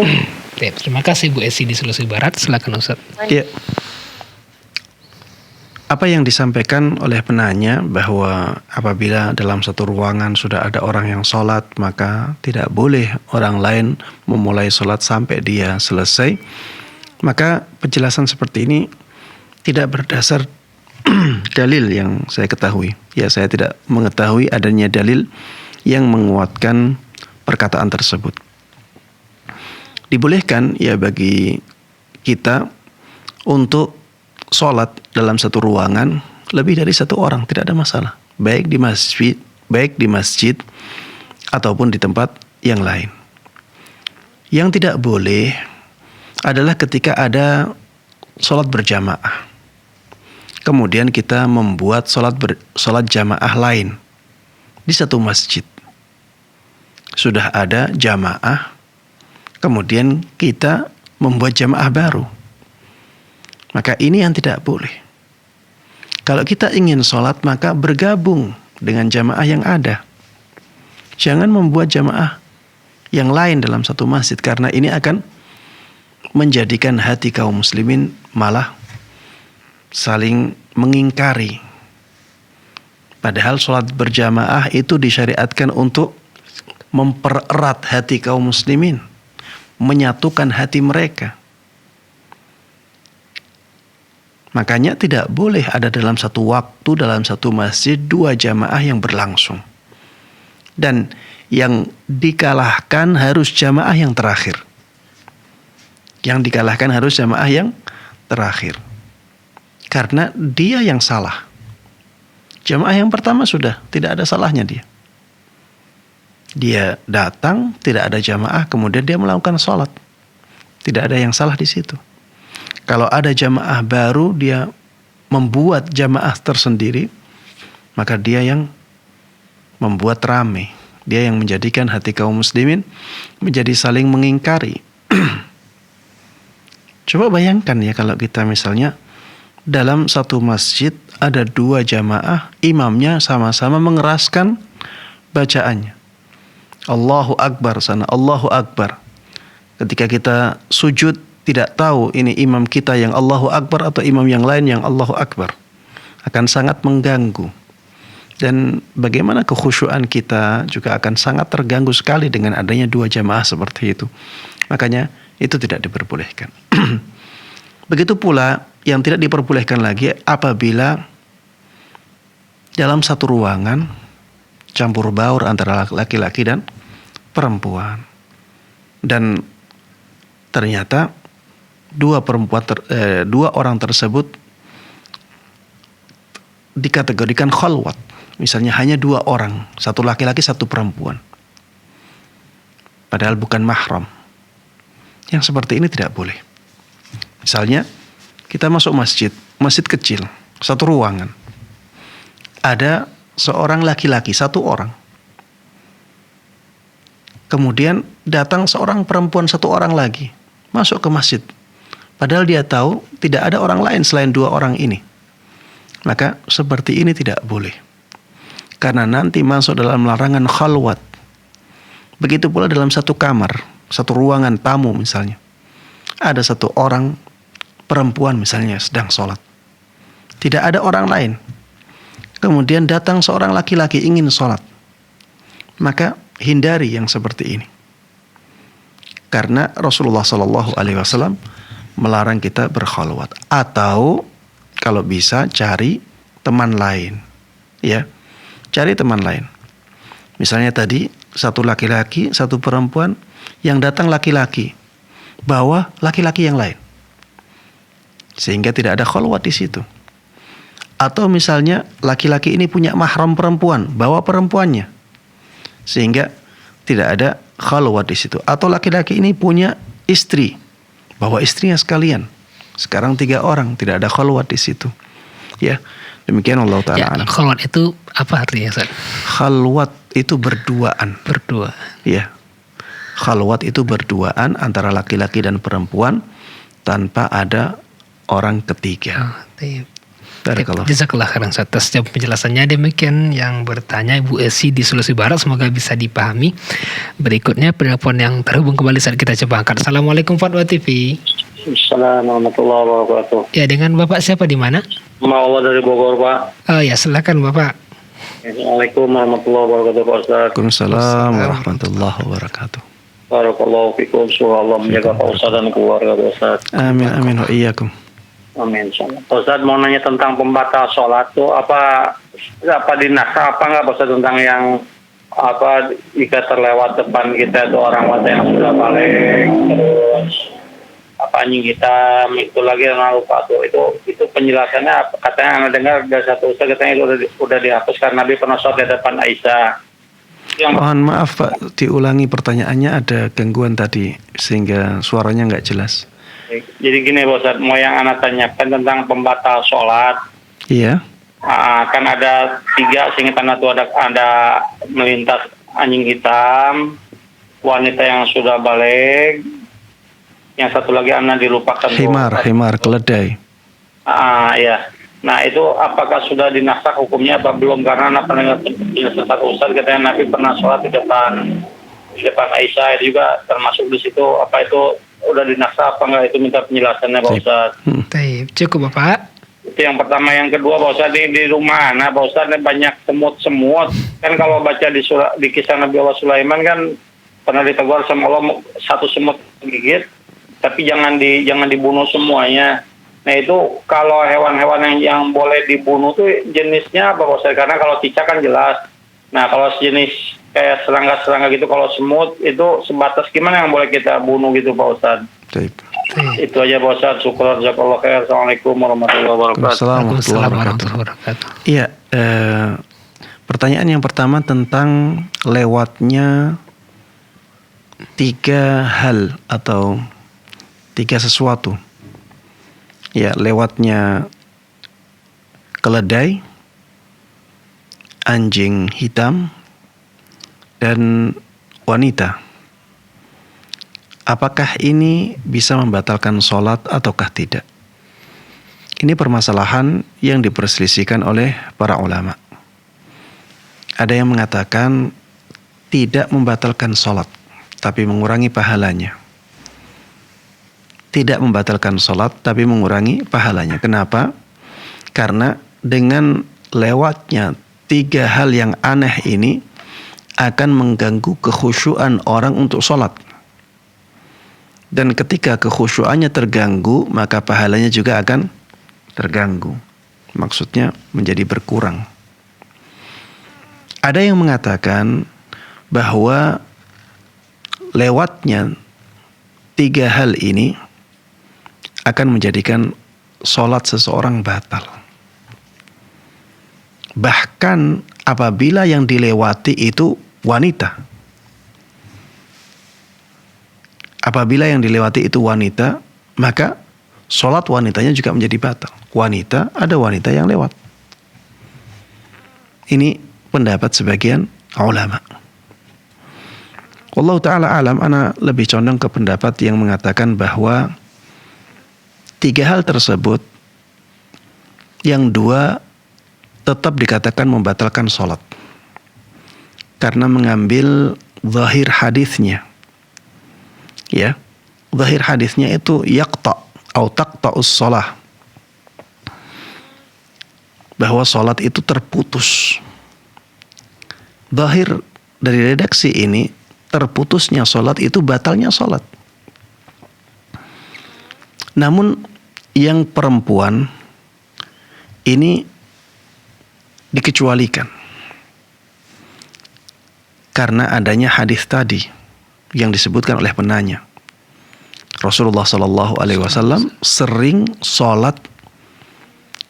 Terima kasih Bu Esi di Sulawesi Barat. Silakan Ustaz. Ya. Apa yang disampaikan oleh penanya bahwa apabila dalam satu ruangan sudah ada orang yang sholat, maka tidak boleh orang lain memulai sholat sampai dia selesai. Maka penjelasan seperti ini tidak berdasar dalil yang saya ketahui. Ya, saya tidak mengetahui adanya dalil yang menguatkan perkataan tersebut. Dibolehkan ya bagi kita untuk sholat dalam satu ruangan lebih dari satu orang, tidak ada masalah. Baik di masjid ataupun di tempat yang lain. Yang tidak boleh adalah ketika ada sholat berjamaah. Kemudian kita membuat sholat jamaah lain di satu masjid. Sudah ada jamaah, kemudian kita membuat jamaah baru. Maka ini yang tidak boleh. Kalau kita ingin sholat, maka bergabung dengan jamaah yang ada. Jangan membuat jamaah yang lain dalam satu masjid, karena ini akan menjadikan hati kaum muslimin malah saling mengingkari. Padahal sholat berjamaah itu disyariatkan untuk mempererat hati kaum muslimin, menyatukan hati mereka. Makanya tidak boleh ada dalam satu waktu, dalam satu masjid, dua jamaah yang berlangsung. Dan yang dikalahkan harus jamaah yang terakhir. Yang dikalahkan harus jamaah yang terakhir. Karena dia yang salah. Jamaah yang pertama sudah, tidak ada salahnya dia. Dia datang, tidak ada jamaah, kemudian dia melakukan sholat. Tidak ada yang salah di situ. Kalau ada jamaah baru, dia membuat jamaah tersendiri, maka dia yang membuat ramai. Dia yang menjadikan hati kaum muslimin menjadi saling mengingkari. Coba bayangkan ya, kalau kita misalnya dalam satu masjid ada dua jamaah, imamnya sama-sama mengeraskan bacaannya. Allahu Akbar sana, Allahu Akbar. Ketika kita sujud, tidak tahu ini imam kita yang Allahu Akbar atau imam yang lain yang Allahu Akbar. Akan sangat mengganggu. Dan bagaimana kekhusyuan kita juga akan sangat terganggu sekali dengan adanya dua jamaah seperti itu. Makanya itu tidak diperbolehkan. Begitu pula yang tidak diperbolehkan lagi apabila dalam satu ruangan campur baur antara laki-laki dan perempuan. Dan ternyata dua orang tersebut dikategorikan khalwat. Misalnya hanya dua orang, satu laki-laki, satu perempuan. Padahal bukan mahram. Yang seperti ini tidak boleh. Misalnya kita masuk masjid kecil, satu ruangan. Ada seorang laki-laki, satu orang. Kemudian datang seorang perempuan, satu orang lagi, masuk ke masjid. Padahal dia tahu tidak ada orang lain selain dua orang ini. Maka seperti ini tidak boleh. Karena nanti masuk dalam larangan khalwat. Begitu pula dalam satu kamar, satu ruangan tamu misalnya. Ada satu orang perempuan misalnya sedang sholat. Tidak ada orang lain. Kemudian datang seorang laki-laki ingin sholat. Maka hindari yang seperti ini. Karena Rasulullah SAW melarang kita berkhalwat. Atau kalau bisa cari teman lain. Ya, cari teman lain. Misalnya tadi satu laki-laki, satu perempuan, yang datang laki-laki, bawa laki-laki yang lain. Sehingga tidak ada khalwat di situ. Atau misalnya laki-laki ini punya mahram perempuan, bawa perempuannya. Sehingga tidak ada khalwat di situ. Atau laki-laki ini punya istri, bawa istrinya sekalian. Sekarang 3 orang, tidak ada khalwat di situ. Ya, demikian Allah Ta'ala. Ya, khalwat itu apa artinya, Ustaz? Khalwat itu berduaan. Berdua. Ya. Khalwat itu berduaan antara laki-laki dan perempuan tanpa ada orang ketiga. Barakallah. Jazakallah khairan atas penjelasannya. Demikian yang bertanya Ibu Esi di Sulawesi Barat, semoga bisa dipahami. Berikutnya penelpon yang terhubung kembali saat kita coba angkat. Assalamualaikum Fatwa TV. Assalamualaikum warahmatullahi wabarakatuh. Ya, dengan Bapak siapa di mana? Maulah dari Bogor, Pak. Oh ya, silakan Bapak. Assalamualaikum warahmatullahi wabarakatuh, Pak Ustaz. Waalaikumsalam warahmatullahi wabarakatuh. Barakallahu fikum. Semoga Allah menjaga Pak Ustaz dan keluarga Pak Ustaz. Amin amin wa iyyakum. Amin. Pak Ustaz mau nanya tentang pembatal sholat tuh apa dinasa apa nggak Pak Ustaz tentang yang apa jika terlewat depan kita itu orang wanita yang sudah balik terus apa anjing hitam itu lagi yang lupa tuh itu penjelasannya katanya anda dengar dari satu ustaz katanya itu udah dihapus karena Nabi pernah sholat di depan Aisyah. Mohon maaf Pak, diulangi pertanyaannya, ada gangguan tadi sehingga suaranya nggak jelas. Jadi gini Pak Ustaz, mau yang anak tanyakan tentang pembatal sholat. Iya. Kan ada 3 seingat anak tuh ada melintas anjing hitam, wanita yang sudah balik, yang satu lagi anak dilupakan. Himar, keledai. Ya. Nah itu apakah sudah dinasakh hukumnya apa belum? Karena anak pernah sesat Ustaz katanya Nabi pernah sholat di depan Aisyah itu juga termasuk di situ. Apa itu udah dinasakh apa enggak? Itu minta penjelasannya Pak Ustaz. Cukup Bapak. Itu yang pertama. Yang kedua Pak Ustaz, di rumah Pak Ustaz banyak semut. Kan kalau baca di kisah Nabi Allah Sulaiman kan pernah ditegur sama Allah satu semut gigit, tapi jangan dibunuh semuanya. Nah itu kalau hewan-hewan yang boleh dibunuh tuh jenisnya apa Pak Ustaz? Karena kalau cicak kan jelas. Nah kalau jenis kayak serangga-serangga gitu, kalau semut itu sebatas gimana yang boleh kita bunuh gitu Pak Ustaz? Itu aja Pak Ustaz. Syukur, jazakallahu khair. Assalamualaikum warahmatullahi wabarakatuh. Waalaikumsalam warahmatullahi wabarakatuh. Iya, pertanyaan yang pertama tentang lewatnya 3 hal atau 3 sesuatu. Ya, lewatnya keledai, anjing hitam, dan wanita. Apakah ini bisa membatalkan sholat ataukah tidak? Ini permasalahan yang diperselisihkan oleh para ulama. Ada yang mengatakan tidak membatalkan sholat, tapi mengurangi pahalanya. Tidak membatalkan sholat, tapi mengurangi pahalanya. Kenapa? Karena dengan lewatnya 3 hal yang aneh ini akan mengganggu kekhusyuan orang untuk sholat. Dan ketika kekhusyuannya terganggu, maka pahalanya juga akan terganggu. Maksudnya menjadi berkurang. Ada yang mengatakan bahwa lewatnya 3 hal ini akan menjadikan sholat seseorang batal. Bahkan apabila yang dilewati itu wanita. Apabila yang dilewati itu wanita, maka sholat wanitanya juga menjadi batal. Ada wanita yang lewat. Ini pendapat sebagian ulama. Wallahu ta'ala alam, ana lebih condong ke pendapat yang mengatakan bahwa 3 hal tersebut, yang 2 tetap dikatakan membatalkan sholat. Karena mengambil zahir hadisnya. Ya, zahir hadisnya itu yaqta' atau taqta'us sholah. Bahwa sholat itu terputus. Zahir dari redaksi ini, terputusnya sholat itu batalnya sholat. Namun yang perempuan ini dikecualikan karena adanya hadis tadi yang disebutkan oleh penanya. Rasulullah SAW sering sholat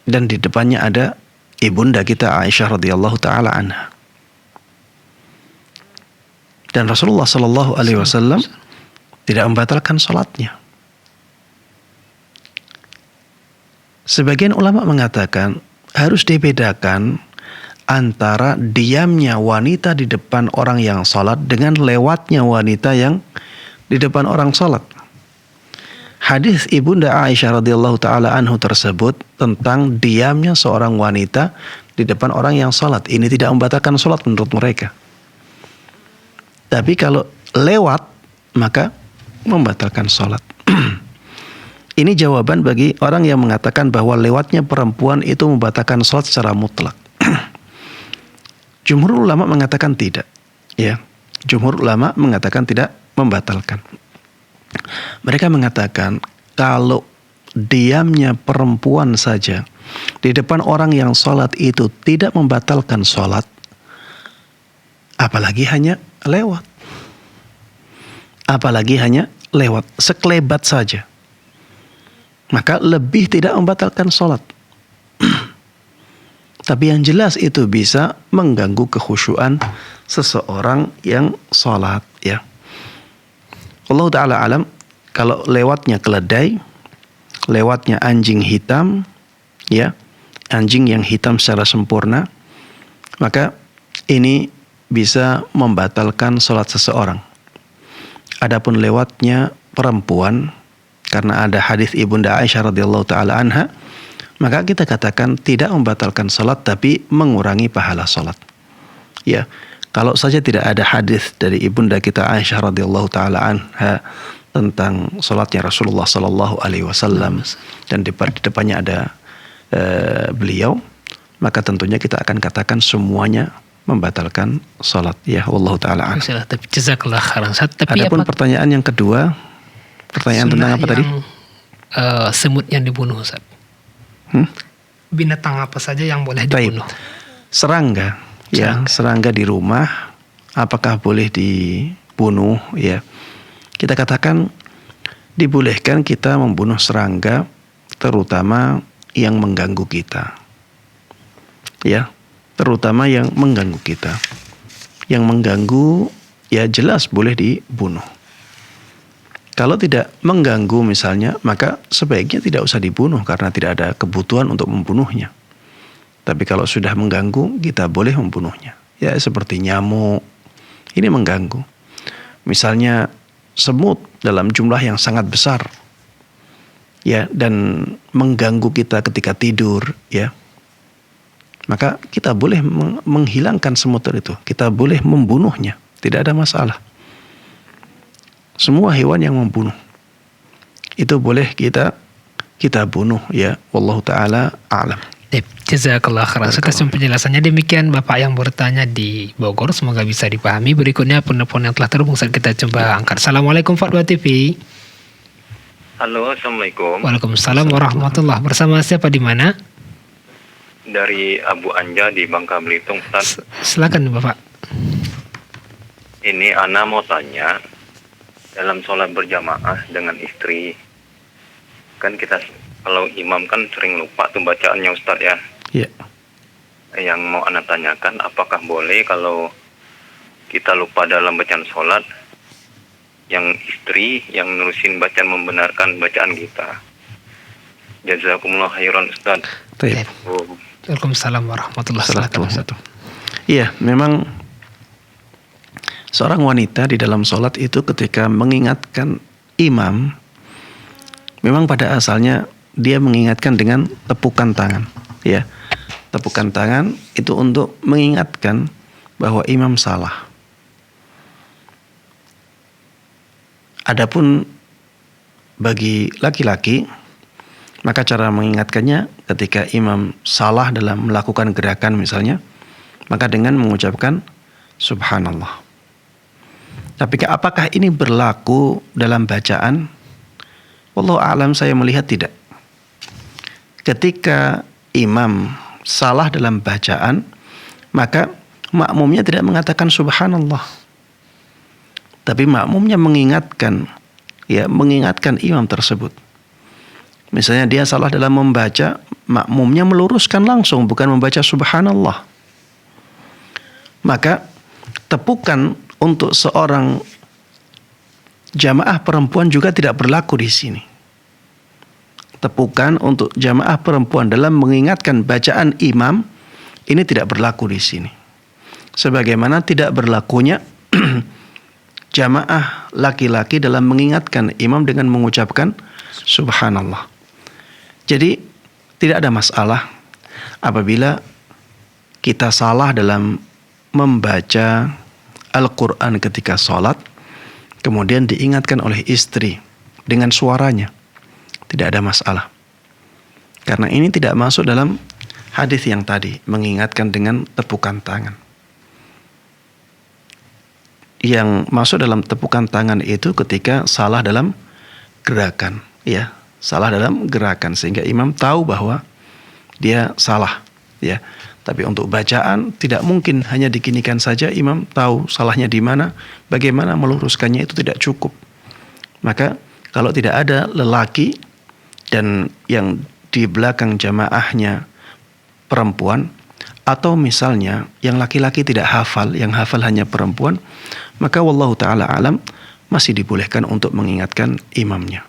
dan di depannya ada ibunda kita Aisyah radhiyallahu taala anha. Dan Rasulullah SAW tidak membatalkan sholatnya. Sebagian ulama mengatakan harus dibedakan antara diamnya wanita di depan orang yang sholat dengan lewatnya wanita yang di depan orang sholat. Hadis ibunda Aisyah radhiyallahu taala anhu tersebut tentang diamnya seorang wanita di depan orang yang sholat. Ini tidak membatalkan sholat menurut mereka. Tapi kalau lewat maka membatalkan sholat. Ini jawaban bagi orang yang mengatakan bahwa lewatnya perempuan itu membatalkan sholat secara mutlak. Jumhur ulama mengatakan tidak. Ya, jumhur ulama mengatakan tidak membatalkan. Mereka mengatakan kalau diamnya perempuan saja di depan orang yang sholat itu tidak membatalkan sholat, apalagi hanya lewat. Apalagi hanya lewat, sekelebat saja. Maka lebih tidak membatalkan sholat. Tapi yang jelas itu bisa mengganggu kekhusyuan seseorang yang sholat, ya. Allah Ta'ala alam, kalau lewatnya keledai, lewatnya anjing hitam, ya, anjing yang hitam secara sempurna, maka ini bisa membatalkan sholat seseorang. Adapun lewatnya perempuan, karena ada hadis Ibunda Aisyah radhiyallahu taala anha, maka kita katakan tidak membatalkan salat tapi mengurangi pahala salat. Ya, kalau saja tidak ada hadis dari Ibunda kita Aisyah radhiyallahu taala anha tentang salatnya Rasulullah sallallahu alaihi wasallam dan di depannya ada beliau, maka tentunya kita akan katakan semuanya membatalkan salat. Ya, wallahu taala a'lam. Tapi jazakallah khairan. Tapi adapun pertanyaan yang kedua, pertanyaan tentang apa tadi? Semut yang dibunuh, Ustaz. Binatang apa saja yang boleh dibunuh? Serangga, ya, serangga di rumah, apakah boleh dibunuh? Ya, kita katakan dibolehkan kita membunuh serangga, terutama yang mengganggu kita. Ya, terutama yang mengganggu kita. Yang mengganggu, ya jelas boleh dibunuh. Kalau tidak mengganggu misalnya, maka sebaiknya tidak usah dibunuh karena tidak ada kebutuhan untuk membunuhnya. Tapi kalau sudah mengganggu, kita boleh membunuhnya. Ya, seperti nyamuk, ini mengganggu. Misalnya semut dalam jumlah yang sangat besar, ya, dan mengganggu kita ketika tidur, ya, maka kita boleh menghilangkan semut itu. Kita boleh membunuhnya, tidak ada masalah. Semua hewan yang membunuh itu boleh kita bunuh, ya. Wallahu taala a'lam. Jazakallah khairan atas penjelasannya. Demikian Bapak yang bertanya di Bogor, semoga bisa dipahami. Berikutnya penelpon yang telah terhubung saat kita coba angkat. Assalamualaikum Fatwa TV. Halo, assalamualaikum. Waalaikumsalam warahmatullah. Bersama siapa di mana? Dari Abu Anja di Bangka Belitung, Ustaz. Silakan Bapak. Ini Ana mau tanya, dalam sholat berjamaah dengan istri, kan kita kalau imam kan sering lupa tuh bacaannya, Ustaz, ya. Iya. Yang mau Ana tanyakan, apakah boleh kalau kita lupa dalam bacaan sholat, yang istri yang nurusin bacaan membenarkan bacaan kita? Jazakumullah khairan, Ustaz. Baik. Waalaikumsalam warahmatullahi wabarakatuh. Iya, memang seorang wanita di dalam sholat itu ketika mengingatkan imam, memang pada asalnya dia mengingatkan dengan tepukan tangan, ya. Tepukan tangan itu untuk mengingatkan bahwa imam salah. Adapun bagi laki-laki, maka cara mengingatkannya ketika imam salah dalam melakukan gerakan misalnya, maka dengan mengucapkan subhanallah. Tapi apakah ini berlaku dalam bacaan? Wallahu a'lam, saya melihat tidak. Ketika imam salah dalam bacaan, maka makmumnya tidak mengatakan subhanallah. Tapi makmumnya mengingatkan, ya, mengingatkan imam tersebut. Misalnya dia salah dalam membaca, makmumnya meluruskan langsung, bukan membaca subhanallah. Maka tepukan untuk seorang jamaah perempuan juga tidak berlaku di sini. Tepukan untuk jamaah perempuan dalam mengingatkan bacaan imam ini tidak berlaku di sini. Sebagaimana tidak berlakunya jamaah laki-laki dalam mengingatkan imam dengan mengucapkan subhanallah. Jadi tidak ada masalah apabila kita salah dalam membaca Al-Quran ketika sholat, kemudian diingatkan oleh istri dengan suaranya. tidak ada masalah. Karena ini tidak masuk dalam hadis yang tadi, mengingatkan dengan tepukan tangan. Yang masuk dalam tepukan tangan itu ketika salah dalam gerakan, ya, salah dalam gerakan sehingga imam tahu bahwa dia salah, ya. Tapi untuk bacaan tidak mungkin hanya dikinikan saja imam tahu salahnya di mana, bagaimana meluruskannya itu tidak cukup. Maka kalau tidak ada lelaki dan yang di belakang jamaahnya perempuan, atau misalnya yang laki-laki tidak hafal, yang hafal hanya perempuan, maka wallahu ta'ala alam masih dibolehkan untuk mengingatkan imamnya.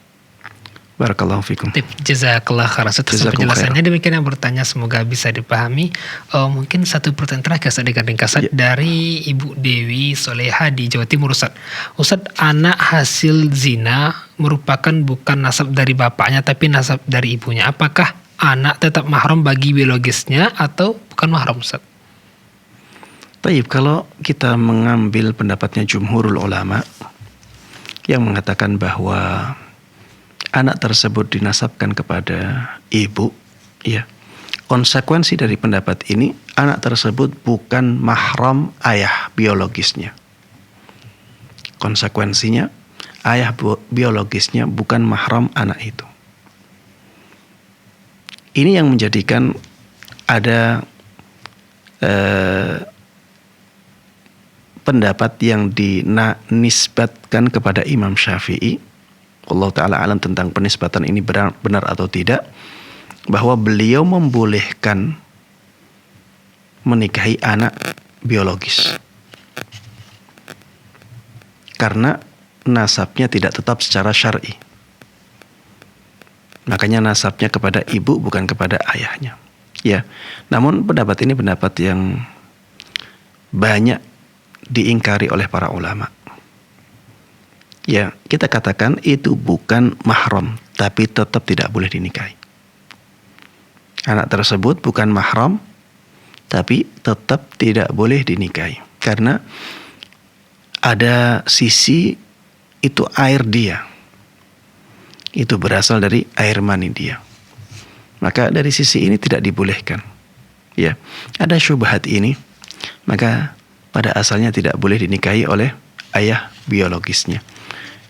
Barakallahu fikum. Jazakallah khairan atas penjelasannya. Demikian yang bertanya, semoga bisa dipahami. Mungkin satu pertanyaan terakhir sedikit ringkasan dari Ibu Dewi Soleha di Jawa Timur, Ustaz. Ustaz, anak hasil zina merupakan bukan nasab dari bapaknya tapi nasab dari ibunya. Apakah anak tetap mahram bagi biologisnya atau bukan mahram, Ustaz? Baik, kalau kita mengambil pendapatnya jumhurul ulama yang mengatakan bahwa anak tersebut dinasabkan kepada ibu, ya. Konsekuensi dari pendapat ini, anak tersebut bukan mahram ayah biologisnya. Konsekuensinya, ayah biologisnya bukan mahram anak itu. Ini yang menjadikan ada pendapat yang dinisbatkan kepada Imam Syafi'i, Allah Ta'ala alam tentang penisbatan ini benar atau tidak, bahwa beliau membolehkan menikahi anak biologis karena nasabnya tidak tetap secara syar'i. Makanya nasabnya kepada ibu bukan kepada ayahnya. Ya, namun pendapat ini pendapat yang banyak diingkari oleh para ulama. Ya, kita katakan itu bukan mahram, tapi tetap tidak boleh dinikahi. Anak tersebut bukan mahram, tapi tetap tidak boleh dinikahi. Karena ada sisi itu air dia. Itu berasal dari air mani dia. Maka dari sisi ini tidak dibolehkan. Ya, ada syubhat ini, maka pada asalnya tidak boleh dinikahi oleh ayah biologisnya.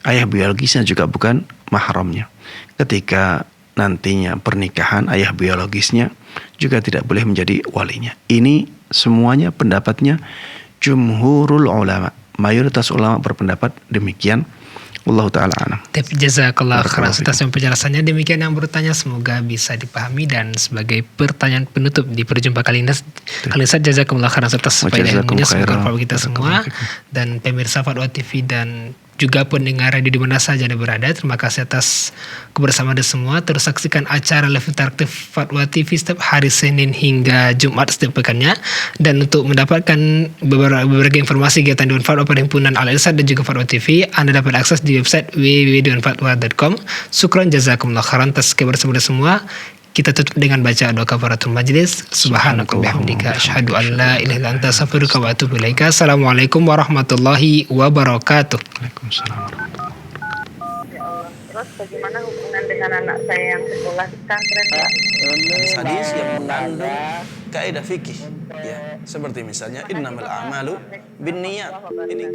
Ayah biologisnya juga bukan mahramnya. Ketika nantinya pernikahan, ayah biologisnya juga tidak boleh menjadi walinya. Ini semuanya pendapatnya jumhurul ulama. Mayoritas ulama berpendapat demikian. Wallahu ta'ala alam. Jazakallah khairan atas penjelasannya. Demikian yang bertanya, semoga bisa dipahami. Dan sebagai pertanyaan penutup di perjumpaan kali ini, jazakumullah khairan atas ilmunya, semoga bermanfaat kita semua dan pemirsa Fatwa TV dan juga pendengar radio di mana saja Anda berada. Terima kasih atas kebersamaan Anda semua. Terus saksikan acara live interaktif Fatwa TV setiap hari Senin hingga Jumat setiap pekannya. Dan untuk mendapatkan beberapa informasi kegiatan Dewan Fatwa Perhimpunan Al-Irsad dan juga Fatwa TV, Anda dapat akses di website www.dewanfatwa.com. Syukran jazakumullah khairan atas kebersamaan Anda semua. Kita tutup dengan baca doa kafaratul majlis. Subhanaka bihamdika asyhadu an la ilaha illa anta astaghfiruka wa atubu ilaika. Assalamualaikum warahmatullahi wabarakatuh. Waalaikumsalam. Ya Allah. Terus bagaimana hubungan dengan anak saya yang sekolah di pesantren, Pak? Hadis yang mengandung kaidah fikih, ya, seperti misalnya innamal a'malu binniyat. Ini